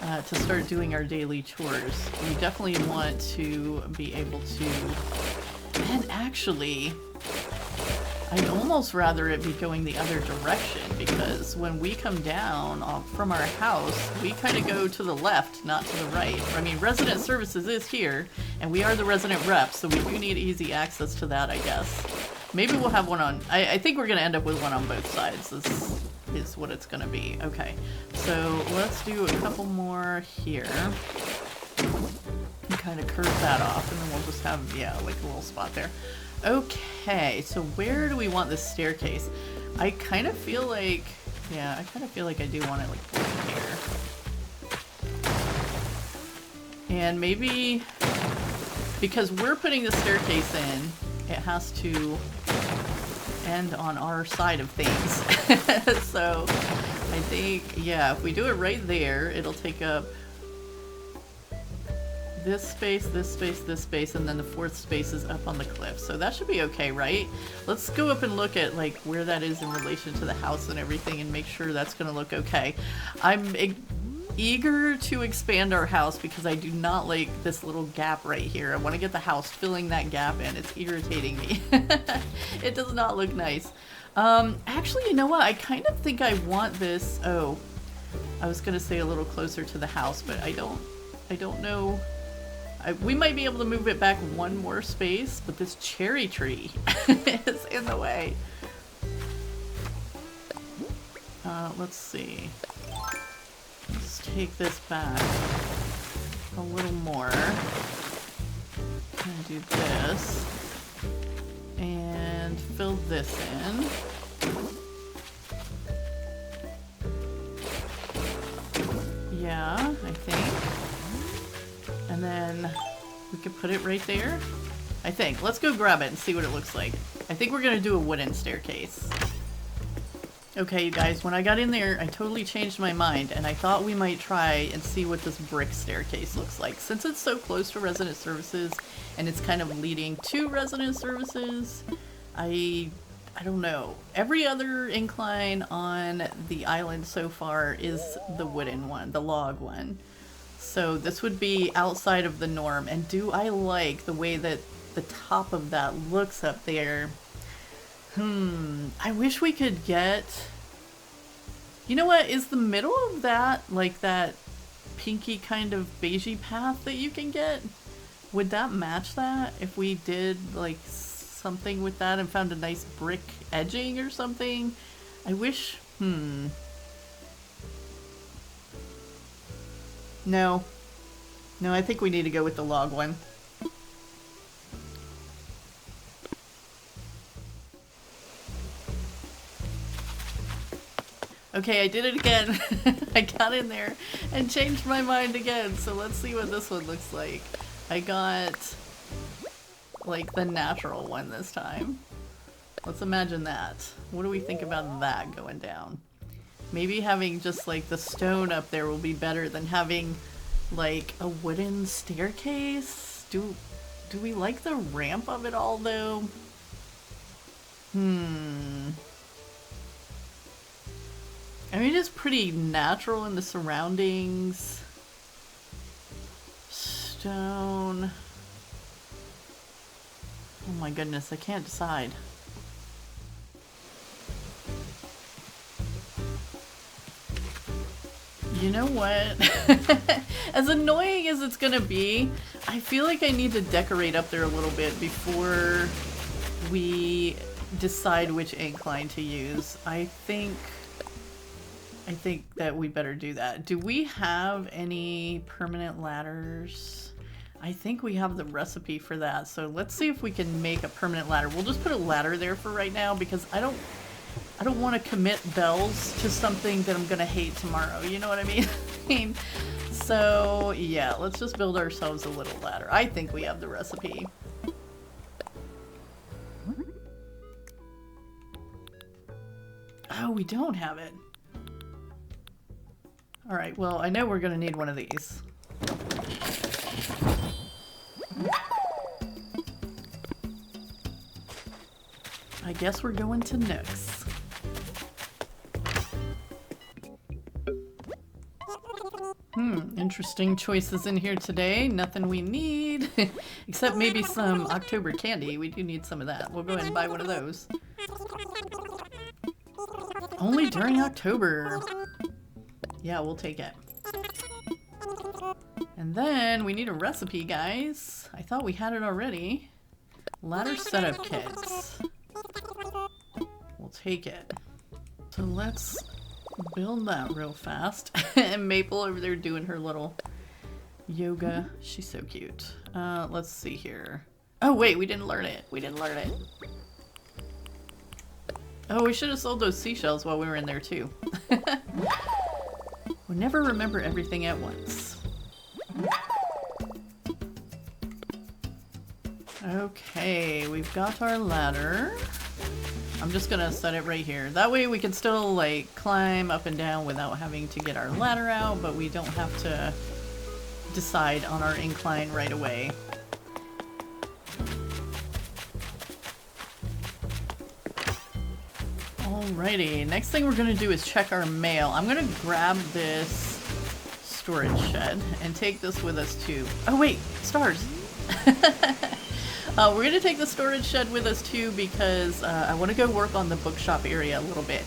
to start doing our daily chores, we definitely want to be able to... And actually, I'd almost rather it be going the other direction, because when we come down from our house, we kind of go to the left, not to the right. I mean, resident services is here, and we are the resident rep, so we do need easy access to that, I guess. Maybe we'll have one on... I think we're going to end up with one on both sides. This is what it's going to be. Okay, so let's do a couple more here. Kind of curve that off, and then we'll just have, yeah, like a little spot there. Okay, so where do we want this staircase? I kind of feel like, yeah, I kind of feel like I do want it like right here. And maybe, because we're putting the staircase in, it has to end on our side of things. So I think, yeah, if we do it right there, it'll take up this space, this space, this space, and then the fourth space is up on the cliff. So that should be okay, right? Let's go up and look at like where that is in relation to the house and everything and make sure that's going to look okay. I'm eager to expand our house because I do not like this little gap right here. I want to get the house filling that gap in. It's irritating me. It does not look nice. Actually, you know what? I kind of think I want this... Oh, I was going to say a little closer to the house, but I don't know... we might be able to move it back one more space, but this cherry tree is in the way. Let's see. Let's take this back a little more. And do this. And fill this in. Yeah, I think. And then we could put it right there. I think. Let's go grab it and see what it looks like. I think we're going to do a wooden staircase. Okay, you guys, when I got in there, I totally changed my mind, and I thought we might try and see what this brick staircase looks like. Since it's so close to resident services, and it's kind of leading to resident services, I don't know. Every other incline on the island so far is the wooden one, the log one. So this would be outside of the norm, and do I like the way that the top of that looks up there? I wish we could get... You know what? Is the middle of that, like that pinky kind of beigey path that you can get? Would that match that if we did like something with that and found a nice brick edging or something? I wish... No. No, I think we need to go with the log one. Okay, I did it again. I got in there and changed my mind again. So let's see what this one looks like. I got like the natural one this time. Let's imagine that. What do we think about that going down? Maybe having just like the stone up there will be better than having like a wooden staircase. Do we like the ramp of it all though? I mean, it's pretty natural in the surroundings. Stone. Oh my goodness, I can't decide. You know what? As annoying as it's gonna be, I feel like I need to decorate up there a little bit before we decide which incline to use. I think that we better do that. Do we have any permanent ladders? I think we have the recipe for that. So let's see if we can make a permanent ladder. We'll just put a ladder there for right now because I don't want to commit bells to something that I'm gonna hate tomorrow. You know what I mean? So yeah, let's just build ourselves a little ladder. I think we have the recipe. Oh, we don't have it. All right, well, I know we're gonna need one of these. I guess we're going to Nooks. Interesting choices in here today. Nothing we need, except maybe some October candy. We do need some of that. We'll go ahead and buy one of those. Only during October. Yeah, we'll take it. And then we need a recipe, guys. I thought we had it already. Ladder setup kits. We'll take it. So let's build that real fast. And Maple over there doing her little yoga. She's so cute. Let's see here. Oh wait, we didn't learn it. We didn't learn it. Oh, we should have sold those seashells while we were in there too. We'll never remember everything at once. Okay, we've got our ladder. I'm just gonna set it right here. That way we can still like climb up and down without having to get our ladder out, but we don't have to decide on our incline right away. Alrighty, next thing we're gonna do is check our mail. I'm gonna grab this storage shed and take this with us too. Oh wait, stars! We're gonna take the storage shed with us too because I want to go work on the bookshop area a little bit.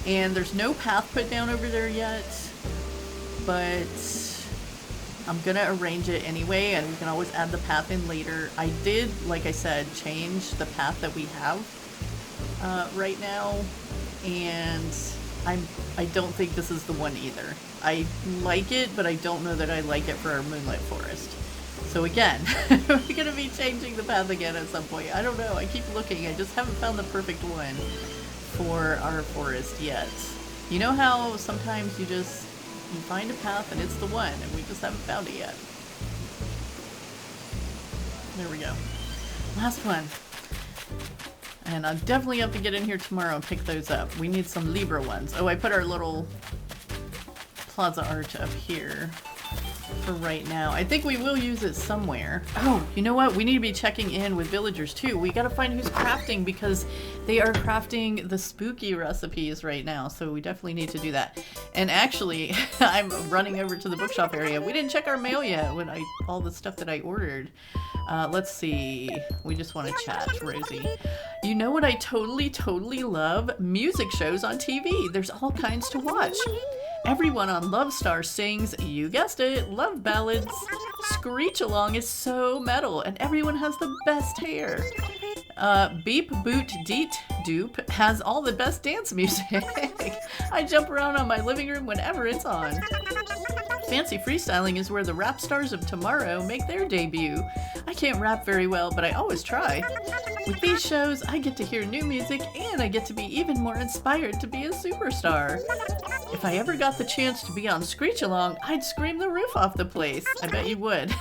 And there's no path put down over there yet, but I'm gonna arrange it anyway and we can always add the path in later. I did, like I said, change the path that we have right now, and I don't think this is the one either. I like it, but I don't know that I like it for our moonlit forest. So again, we're going to be changing the path again at some point. I don't know. I keep looking. I just haven't found the perfect one for our forest yet. You know how sometimes you find a path and it's the one, and we just haven't found it yet. There we go. Last one. And I'll definitely have to get in here tomorrow and pick those up. We need some Libra ones. Oh, I put our little plaza art up here for right now. I think we will use it somewhere. Oh, you know what? We need to be checking in with villagers too. We gotta find who's crafting because they are crafting the spooky recipes right now. So we definitely need to do that. And actually, I'm running over to the bookshop area. We didn't check our mail yet when all the stuff that I ordered. Let's see. We just want to chat, Rosie. You know what I totally love? Music shows on TV. There's all kinds to watch. Everyone on Love Star sings, you guessed it, love ballads. Screech Along is so metal, and everyone has the best hair. Beep Boot Deet Doop has all the best dance music. I jump around on my living room whenever it's on. Fancy Freestyling is where the rap stars of tomorrow make their debut. I can't rap very well, but I always try. With these shows, I get to hear new music and I get to be even more inspired to be a superstar. If I ever got the chance to be on Screech Along, I'd scream the roof off the place. I bet you would.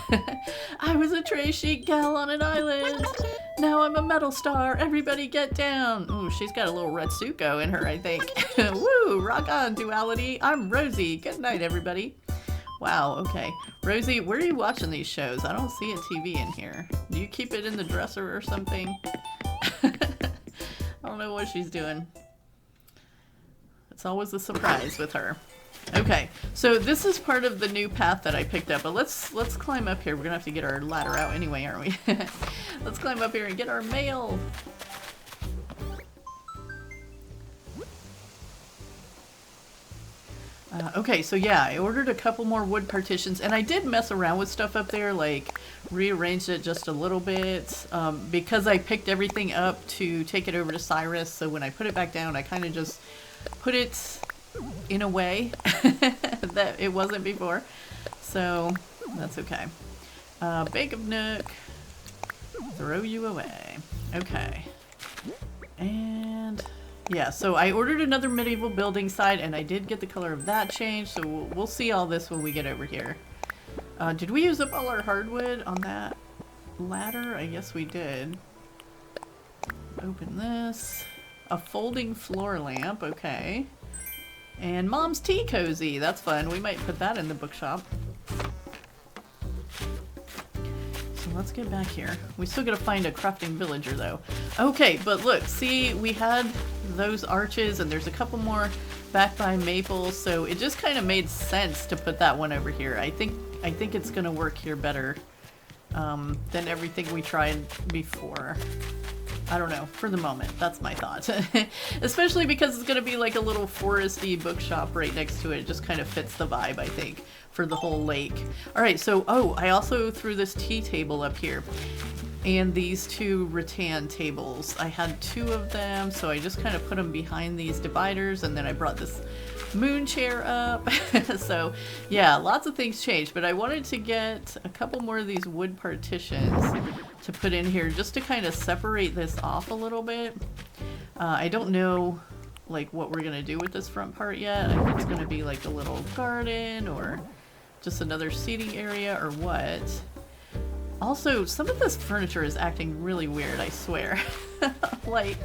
I was a tray chic gal on an island. Now I'm a metal star. Everybody get down. Ooh, she's got a little Retsuko in her, I think. Woo, rock on, Duality. I'm Rosie. Good night, everybody. Wow, okay. Rosie, where are you watching these shows? I don't see a TV in here. Do you keep it in the dresser or something? I don't know what she's doing. It's always a surprise with her. Okay, so this is part of the new path that I picked up, but let's climb up here. We're gonna have to get our ladder out anyway, aren't we? Let's climb up here and get our mail. Okay, so yeah, I ordered a couple more wood partitions, and I did mess around with stuff up there, like rearranged it just a little bit, because I picked everything up to take it over to Cyrus, so when I put it back down, I kind of just put it in a way that it wasn't before, so that's okay. Bake of Nook, throw you away. Okay, and yeah, so I ordered another medieval building site, and I did get the color of that changed, so we'll see all this when we get over here. Did we use up all our hardwood on that ladder? I guess we did. Open this. A folding floor lamp, okay. And Mom's tea cozy, that's fun. We might put that in the bookshop. So let's get back here. We still gotta find a crafting villager though. Okay, but look, see, we had those arches and there's a couple more back by Maple, so it just kind of made sense to put that one over here. I think it's gonna work here better than everything we tried before. I don't know, for the moment, that's my thought. Especially because it's gonna be like a little foresty bookshop right next to it. It just kind of fits the vibe, I think, for the whole lake. Alright, so, oh, I also threw this tea table up here. And these two rattan tables. I had two of them, so I just kind of put them behind these dividers, and then I brought this moon chair up. So, yeah, lots of things changed, but I wanted to get a couple more of these wood partitions to put in here just to kind of separate this off a little bit. I don't know like what we're gonna do with this front part yet. I think it's gonna be like a little garden or just another seating area or what. Also, some of this furniture is acting really weird, I swear. Like,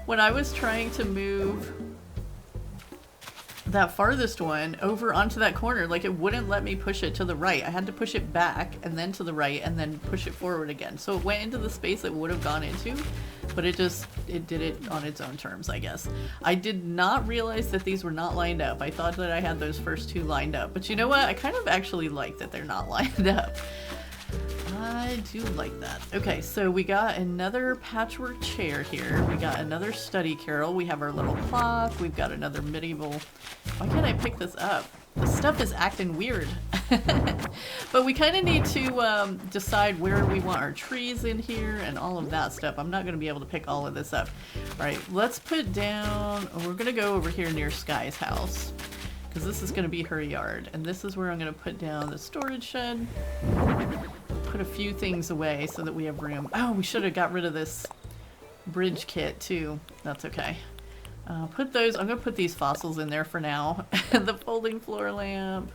when I was trying to move that farthest one over onto that corner, like it wouldn't let me push it to the right. I had to push it back and then to the right and then push it forward again. So it went into the space it would have gone into, but it did it on its own terms, I guess. I did not realize that these were not lined up. I thought that I had those first two lined up, but you know what? I kind of actually like that they're not lined up. I do like that. Okay, so we got another patchwork chair here. We got another study carrel. We have our little clock. We've got another medieval. Why can't I pick this up? This stuff is acting weird. But we kind of need to decide where we want our trees in here and all of that stuff. I'm not going to be able to pick all of this up. All right, let's put down, we're going to go over here near Sky's house, because this is going to be her yard. And this is where I'm going to put down the storage shed. Put a few things away so that we have room. Oh, we should have got rid of this bridge kit too. That's okay. Put those, I'm going to put these fossils in there for now. The folding floor lamp.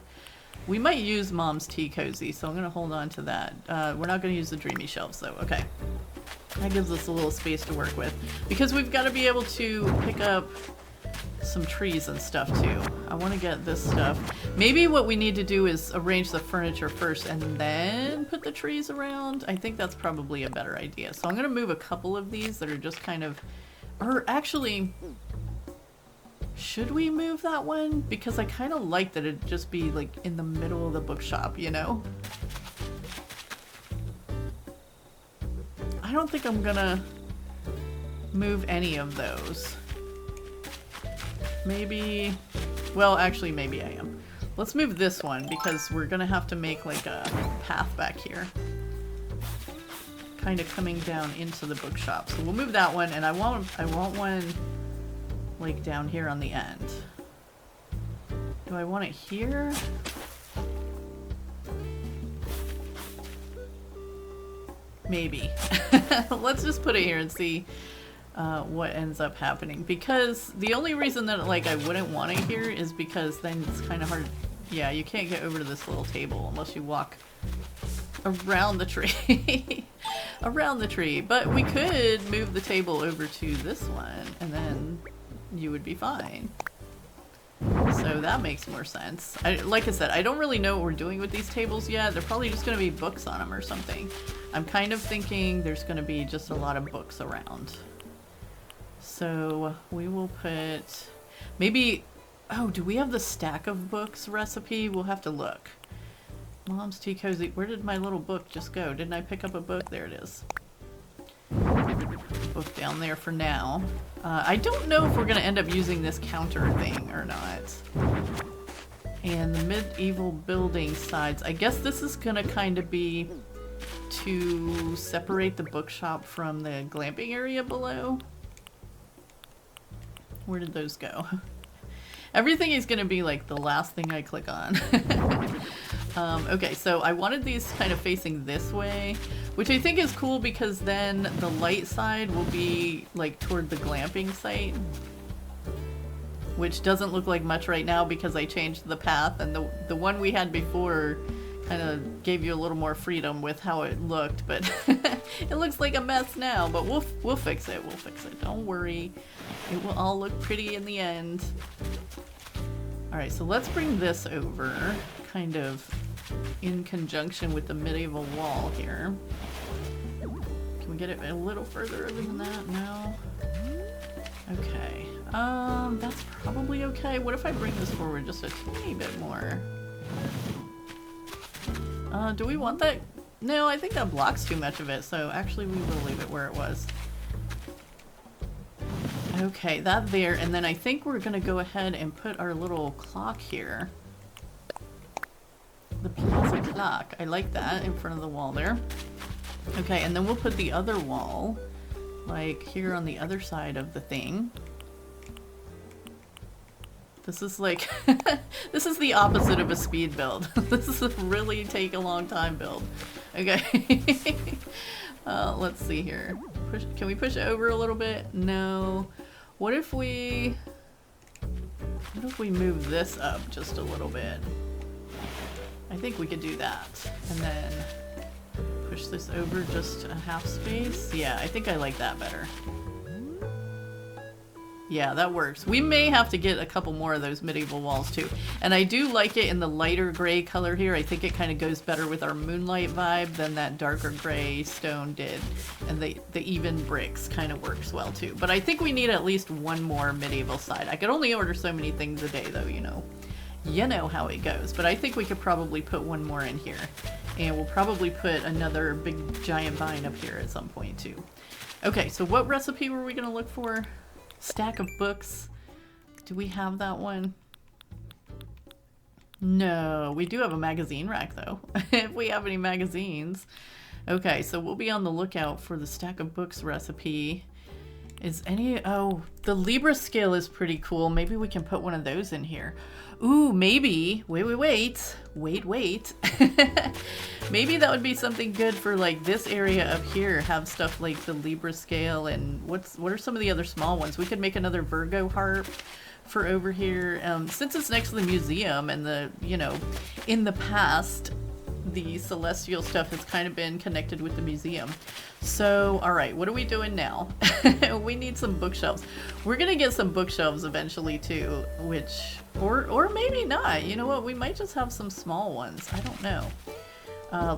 We might use Mom's tea cozy, so I'm going to hold on to that. We're not going to use the dreamy shelves though. Okay. That gives us a little space to work with. Because we've got to be able to pick up some trees and stuff too. I want to get this stuff. Maybe what we need to do is arrange the furniture first and then put the trees around. I think that's probably a better idea. So I'm going to move a couple of these that are just kind of, or actually, should we move that one? Because I kind of like that it'd just be like in the middle of the bookshop, you know? I don't think I'm gonna move any of those. Maybe, well, actually maybe I am. Let's move this one because we're gonna have to make like a path back here. Kind of coming down into the bookshop. So we'll move that one, and I want one like down here on the end. Do I want it here? Maybe. Let's just put it here and see what ends up happening. Because the only reason that like I wouldn't want it here is because then it's kind of hard. Yeah, you can't get over to this little table unless you walk around the tree. Around the tree. But we could move the table over to this one and then you would be fine. So that makes more sense. Like I said, I don't really know what we're doing with these tables yet. They're probably just going to be books on them or something. I'm kind of thinking there's going to be just a lot of books around. So we will put maybe... Oh, do we have the stack of books recipe? We'll have to look. Mom's Tea Cozy. Where did my little book just go? Didn't I pick up a book? There it is. Book down there for now. I don't know if we're going to end up using this counter thing or not. And the medieval building sides. I guess this is going to kind of be to separate the bookshop from the glamping area below. Where did those go? Everything is going to be like the last thing I click on. Okay, so I wanted these kind of facing this way, which I think is cool because then the light side will be like toward the glamping site, which doesn't look like much right now because I changed the path, and the one we had before kind of gave you a little more freedom with how it looked, but it looks like a mess now, but we'll fix it. We'll fix it. Don't worry. It will all look pretty in the end. All right, so let's bring this over kind of in conjunction with the medieval wall here. Can we get it a little further over than that? No. Okay. That's probably okay. What if I bring this forward just a tiny bit more? Do we want that? No, I think that blocks too much of it, so actually we will leave it where it was. Okay, that there, and then I think we're gonna go ahead and put our little clock here. The plaza clock. I like that in front of the wall there. Okay, and then we'll put the other wall, like here on the other side of the thing. This is like, this is the opposite of a speed build. This is a really take a long time build. Okay. Let's see here. Can we push it over a little bit? No. What if we move this up just a little bit? I think we could do that. And then push this over just a half space. Yeah, I think I like that better. Yeah, that works. We may have to get a couple more of those medieval walls too. And I do like it in the lighter gray color here. I think it kind of goes better with our moonlight vibe than that darker gray stone did. And the even bricks kind of works well too. But I think we need at least one more medieval side. I could only order so many things a day though, you know. You know how it goes. But I think we could probably put one more in here. And we'll probably put another big giant vine up here at some point too. Okay, so what recipe were we going to look for? Stack of books. Do we have that one? No, we do have a magazine rack though. If we have any magazines. Okay, so we'll be on the lookout for the stack of books recipe. Is any... Oh, the Libra scale is pretty cool. Maybe we can put one of those in here. Ooh, maybe. Wait. Maybe that would be something good for like this area up here. Have stuff like the Libra scale and what are some of the other small ones? We could make another Virgo harp for over here. Since it's next to the museum and the, you know, in the past, the celestial stuff has kind of been connected with the museum. So, all right, what are we doing now? We need some bookshelves. We're gonna get some bookshelves eventually too, which, or maybe not. You know what? We might just have some small ones. I don't know.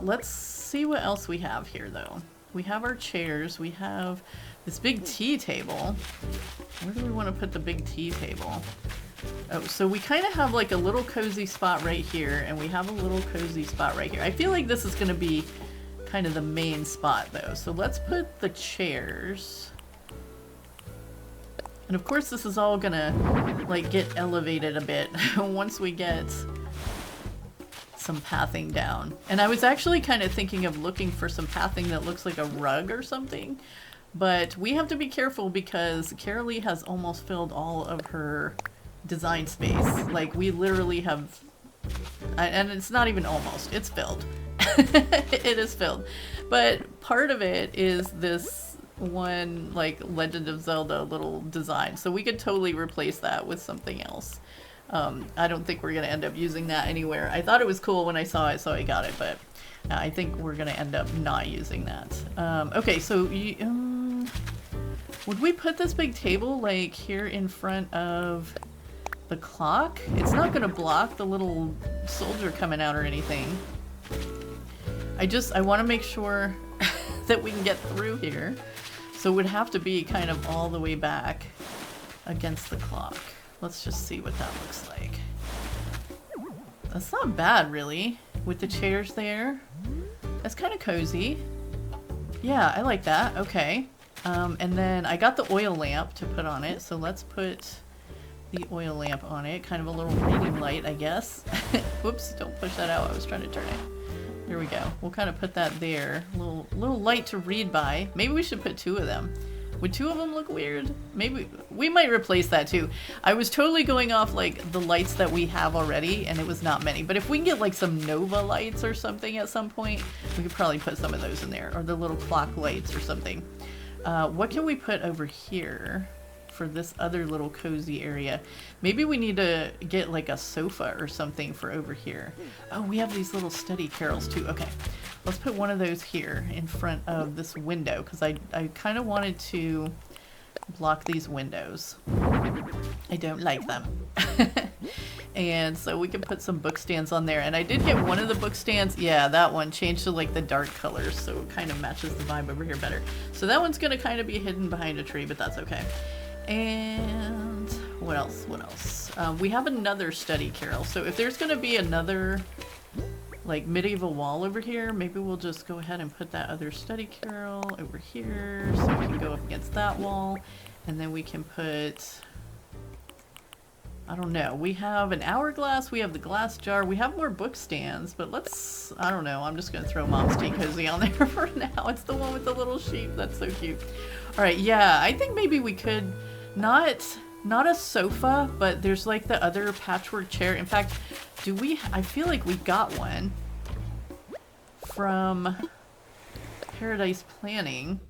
Let's see what else we have here though. We have our chairs. We have this big tea table. Where do we want to put the big tea table? Oh, so we kind of have like a little cozy spot right here, and we have a little cozy spot right here. I feel like this is going to be kind of the main spot though. So let's put the chairs. And of course this is all gonna like get elevated a bit once we get some pathing down. And I was actually kind of thinking of looking for some pathing that looks like a rug or something. But we have to be careful because Carraleigh has almost filled all of her design space. Like we literally have, and it's not even almost, it's filled. It is filled. But part of it is this one like Legend of Zelda little design. So we could totally replace that with something else. I don't think we're going to end up using that anywhere. I thought it was cool when I saw it, so I got it, but I think we're going to end up not using that. Okay, so would we put this big table like here in front of the clock? It's not going to block the little soldier coming out or anything. I want to make sure that we can get through here. So it would have to be kind of all the way back against the clock. Let's just see what that looks like. That's not bad, really, with the chairs there. That's kind of cozy. Yeah, I like that. Okay. And then I got the oil lamp to put on it, so let's put the oil lamp on it. Kind of a little reading light, I guess. Whoops, don't push that out. I was trying to turn it. There we go. We'll kind of put that there. Little light to read by. Maybe we should put 2 of them. Would 2 of them look weird? Maybe we might replace that too. I was totally going off like the lights that we have already, and it was not many. But if we can get like some Nova lights or something at some point, we could probably put some of those in there, or the little clock lights or something. What can we put over here for this other little cozy area? Maybe we need to get like a sofa or something for over here. Oh, we have these little study carrels too. Okay, let's put one of those here in front of this window, because I kind of wanted to block these windows. I don't like them. And so we can put some book stands on there. And I did get one of the book stands. Yeah, that one changed to like the dark colors, so it kind of matches the vibe over here better. So that one's gonna kind of be hidden behind a tree, but that's okay. And what else? What else? We have another study carrel. So if there's gonna be another like medieval wall over here, maybe we'll just go ahead and put that other study carrel over here so we can go up against that wall. And then we can put, I don't know, we have an hourglass, we have the glass jar, we have more book stands, but let's, I don't know, I'm just gonna throw Mom's Tea Cozy on there for now. It's the one with the little sheep. That's so cute. All right, yeah, I think maybe we could, not a sofa, but there's like the other patchwork chair. In fact, I feel like we got one from Paradise Planning.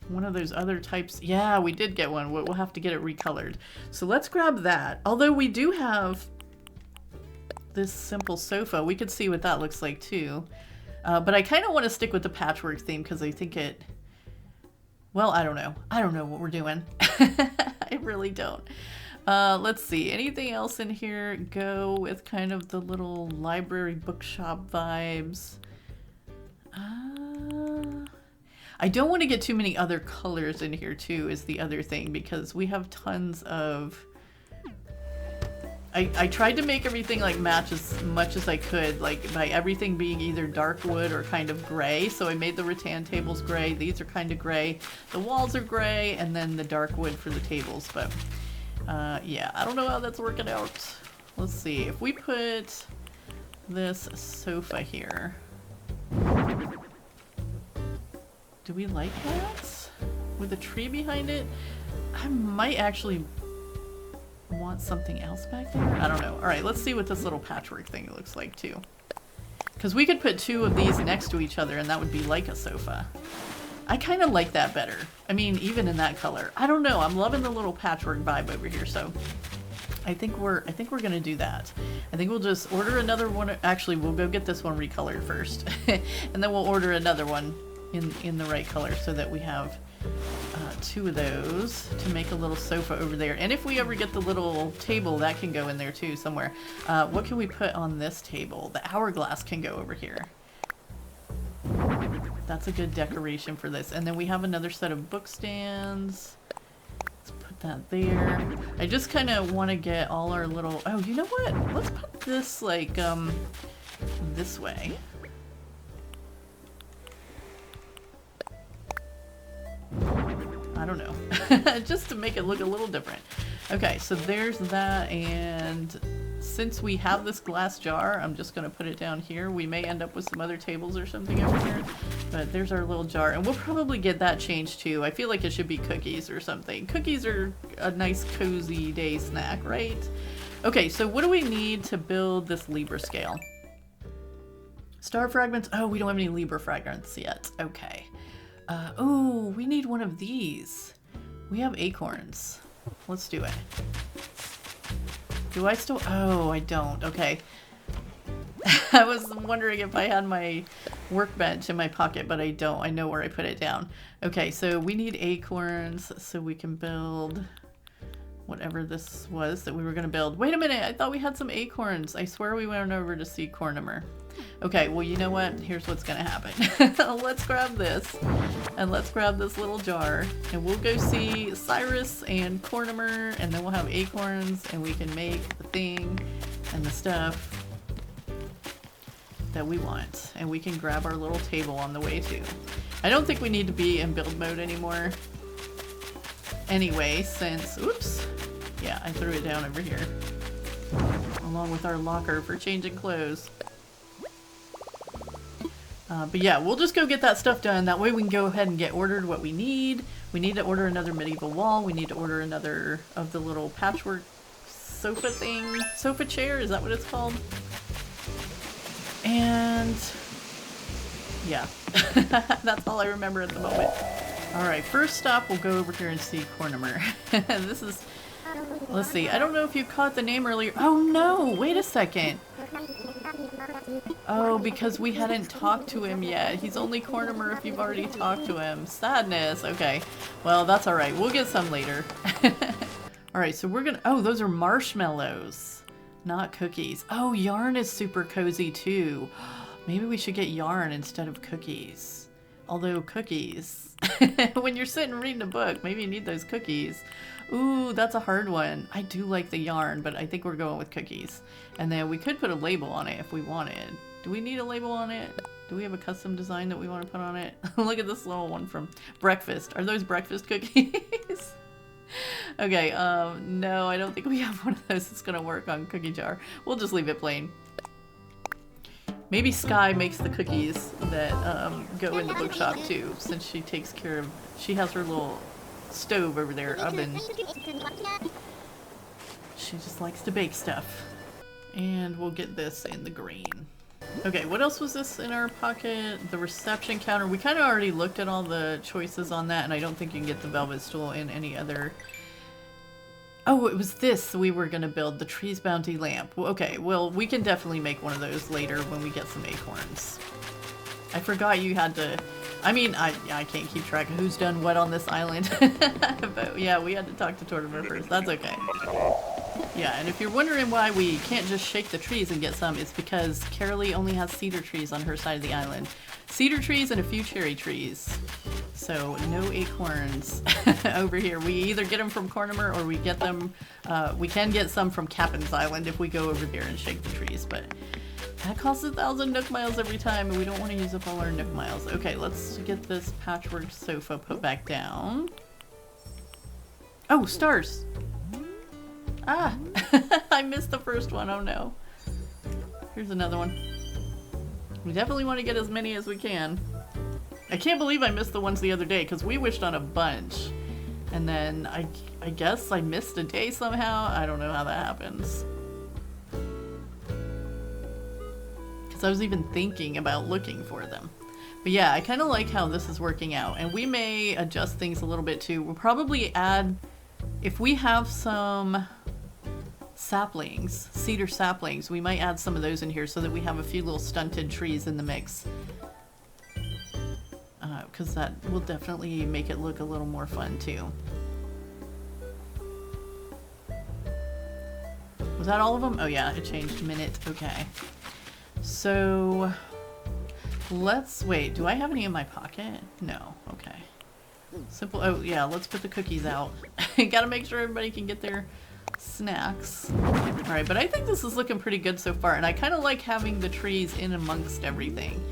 One of those other types. Yeah, we did get one. We'll have to get it recolored. So let's grab that. Although we do have this simple sofa. We could see what that looks like too. But I kind of want to stick with the patchwork theme because I think it... Well, I don't know. I don't know what we're doing. I really don't. Let's see. Anything else in here? Go with kind of the little library bookshop vibes. I don't want to get too many other colors in here too, is the other thing, because we have tons of... I tried to make everything like match as much as I could, like by everything being either dark wood or kind of gray. So I made the rattan tables gray. These are kind of gray. The walls are gray, and then the dark wood for the tables. But yeah, I don't know how that's working out. Let's see. If we put this sofa here... Do we like that? With a tree behind it? I might actually want something else back there. I don't know. Alright, let's see what this little patchwork thing looks like too. Because we could put 2 of these next to each other and that would be like a sofa. I kind of like that better. I mean, even in that color. I don't know. I'm loving the little patchwork vibe over here, so I think we're gonna do that. I think we'll just order another one. Actually, we'll go get this one recolored first. And then we'll order another one in the right color so that we have 2 of those to make a little sofa over there. And if we ever get the little table, that can go in there too somewhere. What can we put on this table? The hourglass can go over here. That's a good decoration for this. And then we have another set of book stands. Let's put that there. I just kind of want to get all our little... Oh, you know what? Let's put this like this way. I don't know. Just to make it look a little different. Okay, so there's that, and since we have this glass jar, I'm just going to put it down here. We may end up with some other tables or something over here, but there's our little jar, and we'll probably get that changed too. I feel like it should be cookies or something. Cookies are a nice cozy day snack, right? Okay, so what do we need to build this Libra scale? Star fragments? Oh, we don't have any Libra fragments yet. Okay. Oh, we need one of these. We have acorns. Let's do it. Do I still? Oh, I don't. Okay. I was wondering if I had my workbench in my pocket, but I don't. I know where I put it down. Okay, so we need acorns so we can build whatever this was that we were going to build. Wait a minute, I thought we had some acorns. I swear we went over to see Cornimer. Okay, well, you know what? Here's what's going to happen. Let's grab this, and let's grab this little jar, and we'll go see Cyrus and Cornimer, and then we'll have acorns, and we can make the thing and the stuff that we want. And we can grab our little table on the way, too. I don't think we need to be in build mode anymore. Anyway, since, oops, yeah, I threw it down over here, along with our locker for changing clothes. But yeah, we'll just go get that stuff done. That way we can go ahead and get ordered what we need. We need to order another medieval wall. We need to order another of the little patchwork sofa thing. Sofa chair, is that what it's called? And yeah, that's all I remember at the moment. Alright, first stop, we'll go over here and see Cornimer. This is, let's see, I don't know if you caught the name earlier. Oh no, wait a second. Oh, because we hadn't talked to him yet. He's only Cornimer if you've already talked to him. Sadness. Okay, well, that's alright. We'll get some later. Alright, so we're gonna, oh, those are marshmallows, not cookies. Oh, yarn is super cozy too. Maybe we should get yarn instead of cookies. Although cookies, when you're sitting reading a book, maybe you need those cookies. Ooh, that's a hard one. I do like the yarn, but I think we're going with cookies. And then we could put a label on it if we wanted. Do we need a label on it? Do we have a custom design that we want to put on it? Look at this little one from breakfast. Are those breakfast cookies? Okay, no, I don't think we have one of those that's gonna work on cookie jar. We'll just leave it plain. Maybe Sky makes the cookies that go in the bookshop too, since she takes care of, she has her little stove over there, oven. She just likes to bake stuff. And we'll get this in the green. Okay, what else was this in our pocket? The reception counter. We kind of already looked at all the choices on that, and I don't think you can get the velvet stool in any other. Oh, it was this we were going to build, the Tree's Bounty lamp. Well, okay, well, we can definitely make one of those later when we get some acorns. I forgot you had to... I mean, I can't keep track of who's done what on this island. But yeah, we had to talk to Turnips first. That's okay. Yeah, and if you're wondering why we can't just shake the trees and get some, it's because Carraleigh only has cedar trees on her side of the island. Cedar trees and a few cherry trees. So no acorns over here. We either get them from Cornimer or we get them, we can get some from Captain's Island if we go over there and shake the trees, but that costs 1,000 Nook Miles every time and we don't want to use up all our Nook Miles. Okay, let's get this patchwork sofa put back down. Oh, stars! Ah! I missed the first one, oh no. Here's another one. We definitely want to get as many as we can. I can't believe I missed the ones the other day, because we wished on a bunch. And then I guess I missed a day somehow. I don't know how that happens. Because I was even thinking about looking for them. But yeah, I kind of like how this is working out. And we may adjust things a little bit too. We'll probably add, if we have some saplings, cedar saplings, we might add some of those in here so that we have a few little stunted trees in the mix. Because that will definitely make it look a little more fun too. Was that all of them? Oh yeah, it changed minute. Okay. So let's wait. Do I have any in my pocket? No. Okay. Simple. Oh yeah, let's put the cookies out. Gotta make sure everybody can get their snacks. Alright, but I think this is looking pretty good so far, and I kind of like having the trees in amongst everything.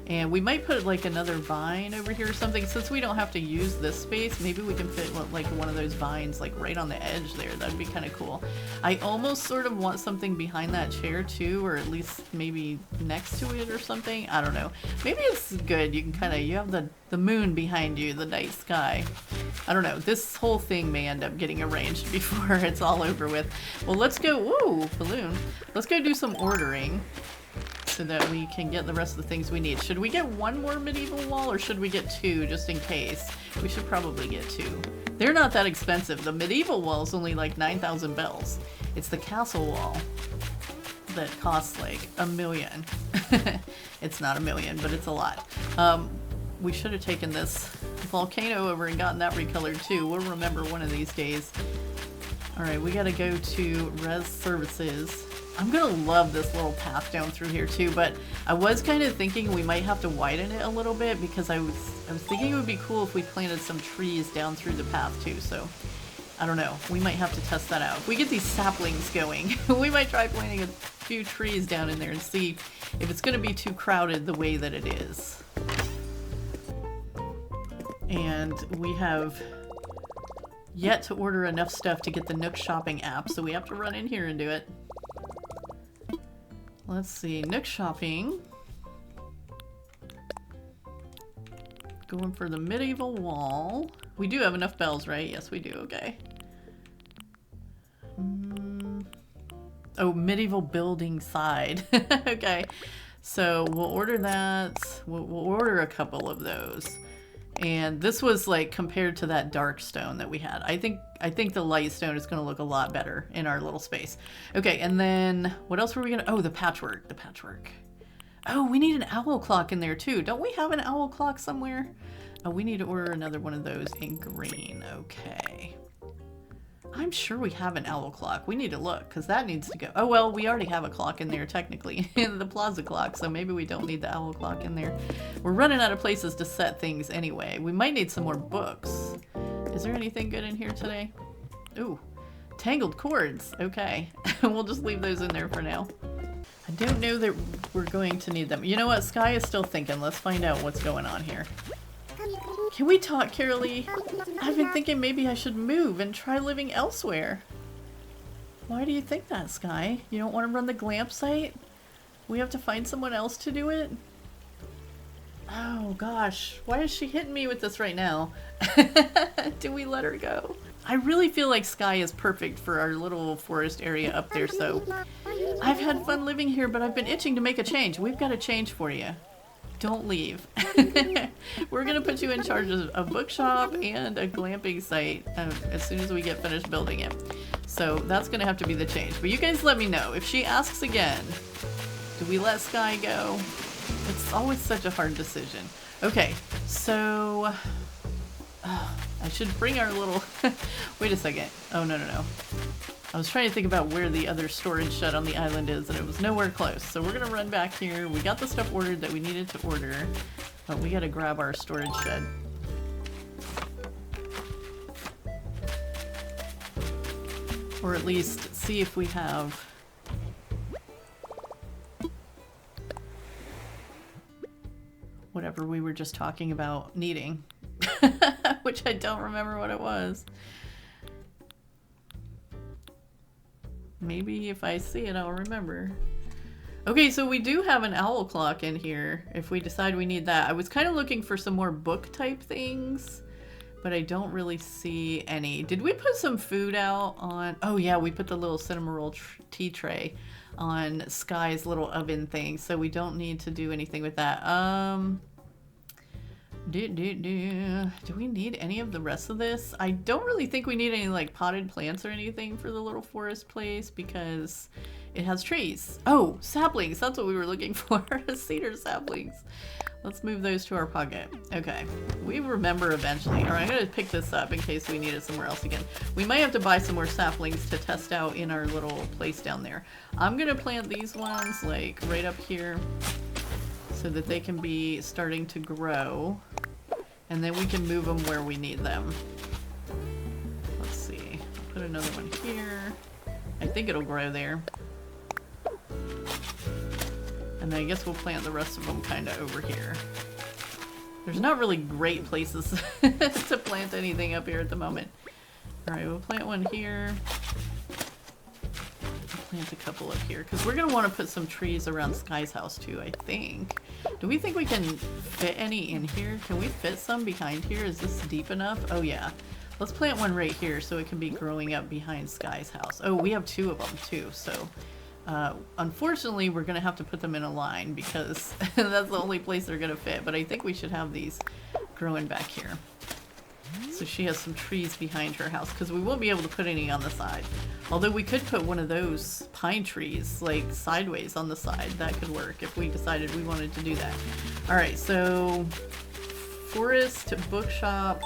And we might put like another vine over here or something. Since we don't have to use this space, maybe we can fit like one of those vines like right on the edge there. That'd be kind of cool. I almost sort of want something behind that chair too, or at least maybe next to it or something. I don't know. Maybe it's good. You can kind of, you have the moon behind you, the night sky. I don't know. This whole thing may end up getting arranged before it's all over with. Well, let's go. Woo, balloon. Let's go do some ordering. so that we can get the rest of the things we need. Should we get one more medieval wall or should we get two just in case? We should probably get two. They're not that expensive. The medieval wall is only like 9,000 bells. It's the castle wall that costs like $1 million. It's not $1 million, but it's a lot. We should have taken this volcano over and gotten that recolored too. We'll remember one of these days. Alright, we gotta go to res services. I'm gonna love this little path down through here too, but I was kind of thinking we might have to widen it a little bit because I was thinking it would be cool if we planted some trees down through the path too, so I don't know. We might have to test that out. If we get these saplings going, we might try planting a few trees down in there and see if it's gonna be too crowded the way that it is. And we have yet to order enough stuff to get the Nook shopping app, so we have to run in here and do it. Let's see, Nook shopping. Going for the medieval wall. We do have enough bells, right? Yes, we do. Okay. Oh, medieval building side. Okay. So we'll order that. We'll order a couple of those. And this was like compared to that dark stone that we had. I think the light stone is going to look a lot better in our little space. Okay, and then what else were we going to... Oh, the patchwork. The patchwork. Oh, we need an owl clock in there too. Don't we have an owl clock somewhere? Oh, we need to order another one of those in green. Okay. I'm sure we have an owl clock. We need to look because that needs to go. Oh, well, we already have a clock in there technically in the plaza clock, so maybe we don't need the owl clock in there. We're running out of places to set things anyway. We might need some more books. Is there anything good in here today? Ooh, tangled cords. Okay. We'll just leave those in there for now. I don't know that we're going to need them. You know what? Sky is still thinking. Let's find out what's going on here. Can we talk, Carraleigh? I've been thinking maybe I should move and try living elsewhere. Why do you think that, Sky? You don't want to run the glamp site? We have to find someone else to do it? Oh gosh, why is she hitting me with this right now? Do we let her go? I really feel like Sky is perfect for our little forest area up there, so... I've had fun living here, but I've been itching to make a change. We've got a change for you. Don't leave. We're gonna put you in charge of a bookshop and a glamping site as soon as we get finished building it. So that's gonna have to be the change. But you guys let me know. If she asks again, do we let Sky go? It's always such a hard decision. Okay, so... I should bring our little... Wait a second. Oh, no. I was trying to think about where the other storage shed on the island is, and it was nowhere close. So we're gonna run back here. We got the stuff ordered that we needed to order, but we gotta grab our storage shed. Or at least see if we have... whatever we were just talking about needing. Which I don't remember what it was. Maybe if I see it, I'll remember. Okay, so we do have an owl clock in here if we decide we need that. I was kind of looking for some more book type things, but I don't really see any. Did we put some food out on... Oh yeah, we put the little cinnamon roll tea tray on Sky's little oven thing, so we don't need to do anything with that. Do we need any of the rest of this? I don't really think we need any like potted plants or anything for the little forest place because it has trees. Oh, saplings. That's what we were looking for. Cedar saplings. Let's move those to our pocket. Okay. We remember eventually. All right, I'm going to pick this up in case we need it somewhere else again. We might have to buy some more saplings to test out in our little place down there. I'm going to plant these ones like right up here, so that they can be starting to grow, and then we can move them where we need them. Let's see, I'll put another one here. I think it'll grow there. And then I guess we'll plant the rest of them kind of over here. There's not really great places to plant anything up here at the moment. Alright, we'll plant one here. Plant a couple up here because we're gonna want to put some trees around Sky's house too, I think. Do we think we can fit any in here? Can we fit some behind here? Is this deep enough? Oh yeah. Let's plant one right here so it can be growing up behind Sky's house. Oh, we have two of them too, so Unfortunately, we're going to have to put them in a line because that's the only place they're going to fit. But I think we should have these growing back here. So she has some trees behind her house because we won't be able to put any on the side. Although we could put one of those pine trees like sideways on the side. That could work if we decided we wanted to do that. Alright, so forest bookshop.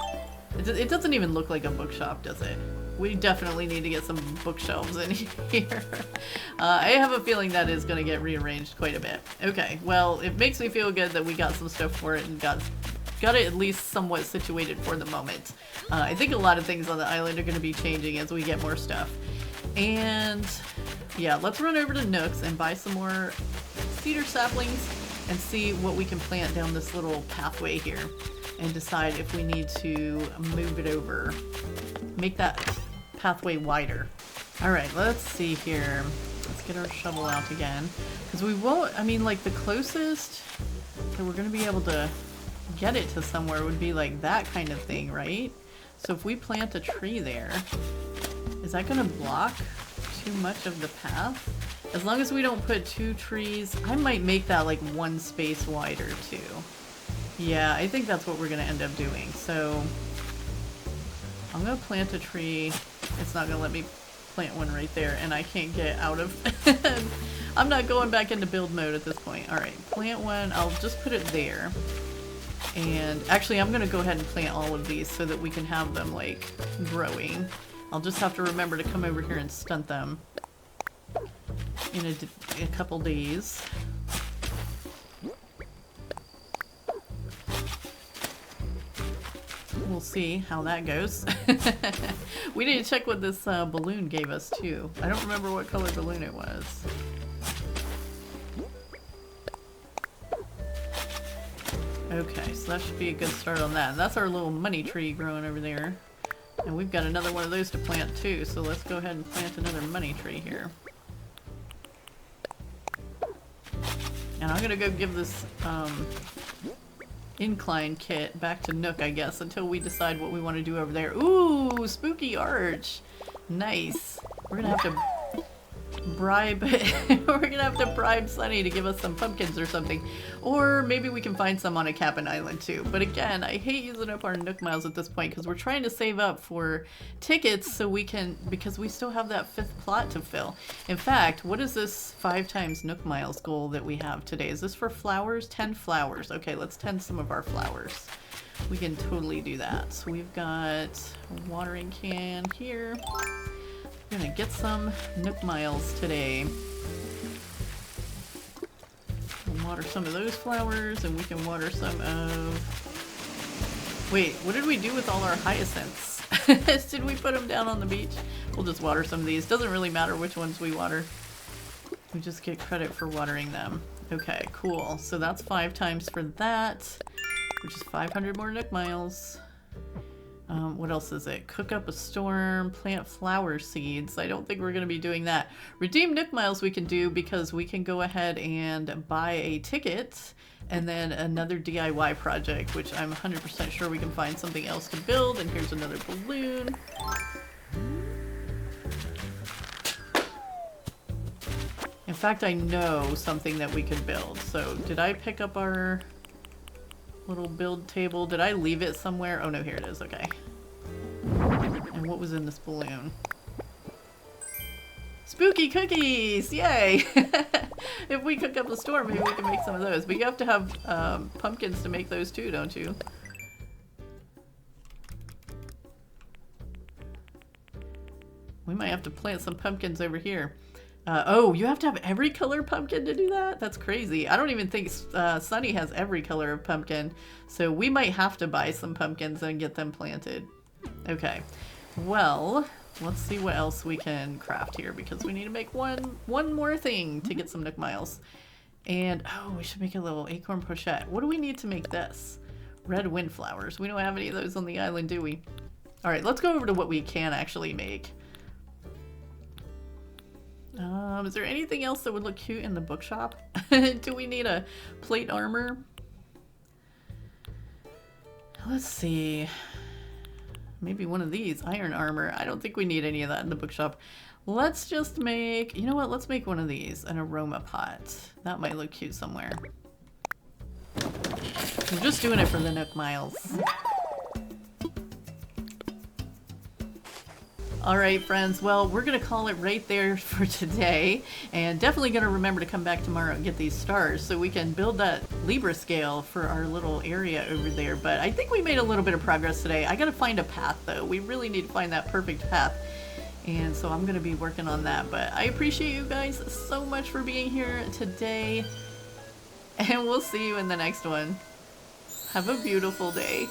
It doesn't even look like a bookshop, does it? We definitely need to get some bookshelves in here. I have a feeling that is going to get rearranged quite a bit. Okay, well, it makes me feel good that we got some stuff for it and got it at least somewhat situated for the moment. I think a lot of things on the island are going to be changing as we get more stuff. And yeah, let's run over to Nook's and buy some more cedar saplings and see what we can plant down this little pathway here and decide if we need to move it over. Make that pathway wider. Alright, let's see here. Let's get our shovel out again. Because we won't, I mean, like the closest that we're going to be able to get it to somewhere would be like that kind of thing, right? So if we plant a tree there, is that going to block too much of the path? As long as we don't put two trees, I might make that like one space wider too. Yeah, I think that's what we're going to end up doing. So I'm going to plant a tree. It's not going to let me plant one right there, and I can't get out of... I'm not going back into build mode at this point. Alright, plant one. I'll just put it there. And actually, I'm going to go ahead and plant all of these so that we can have them, like, growing. I'll just have to remember to come over here and stunt them in a couple days. We'll see how that goes. We need to check what this balloon gave us, too. I don't remember what color balloon it was. Okay, so that should be a good start on that. And that's our little money tree growing over there. And we've got another one of those to plant too, so let's go ahead and plant another money tree here. And I'm gonna go give this incline kit back to Nook, I guess, until we decide what we want to do over there. Ooh, spooky arch. Nice. We're gonna have to bribe Sunny to give us some pumpkins or something, or maybe we can find some on a cabin island too. But again, I hate using up our Nook miles at this point because we're trying to save up for tickets so we can, because we still have that 5th plot to fill. In fact, what is this 5 times Nook miles goal that we have today? Is this for flowers? 10 flowers. Okay, let's tend some of our flowers. We can totally do that. So we've got a watering can here. We're gonna get some Nook miles today. We'll water some of those flowers, and we can water some of... Wait, what did we do with all our hyacinths? Did we put them down on the beach? We'll just water some of these. Doesn't really matter which ones we water. We just get credit for watering them. Okay, cool. So that's 5 times for that, which is 500 more Nook miles. What else is it? Cook up a storm, plant flower seeds. I don't think we're going to be doing that. Redeem Nook miles we can do because we can go ahead and buy a ticket and then another DIY project, which I'm 100% sure we can find something else to build. And here's another balloon. In fact, I know something that we could build. So did I pick up our little build table? Did I leave it somewhere? Oh no, here it is. Okay. And what was in this balloon? Spooky cookies! Yay! If we cook up a storm, maybe we can make some of those. But you have to have pumpkins to make those too, don't you? We might have to plant some pumpkins over here. Oh, you have to have every color pumpkin to do that? That's crazy. I don't even think Sunny has every color of pumpkin. So we might have to buy some pumpkins and get them planted. Okay. Well, let's see what else we can craft here because we need to make one more thing to get some Nook miles. And, oh, we should make a little acorn pochette. What do we need to make this? Red windflowers. We don't have any of those on the island, do we? Alright, let's go over to what we can actually make. Is there anything else that would look cute in the bookshop? Do we need a plate armor? Let's see. Maybe one of these. Iron armor. I don't think we need any of that in the bookshop. Let's just make, you know what, let's make one of these, an aroma pot. That might look cute somewhere. We're just doing it for the Nook Miles. Alright friends, well we're going to call it right there for today, and definitely going to remember to come back tomorrow and get these stars so we can build that Libra scale for our little area over there. But I think we made a little bit of progress today. I got to find a path though. We really need to find that perfect path, and so I'm going to be working on that. But I appreciate you guys so much for being here today, and we'll see you in the next one. Have a beautiful day.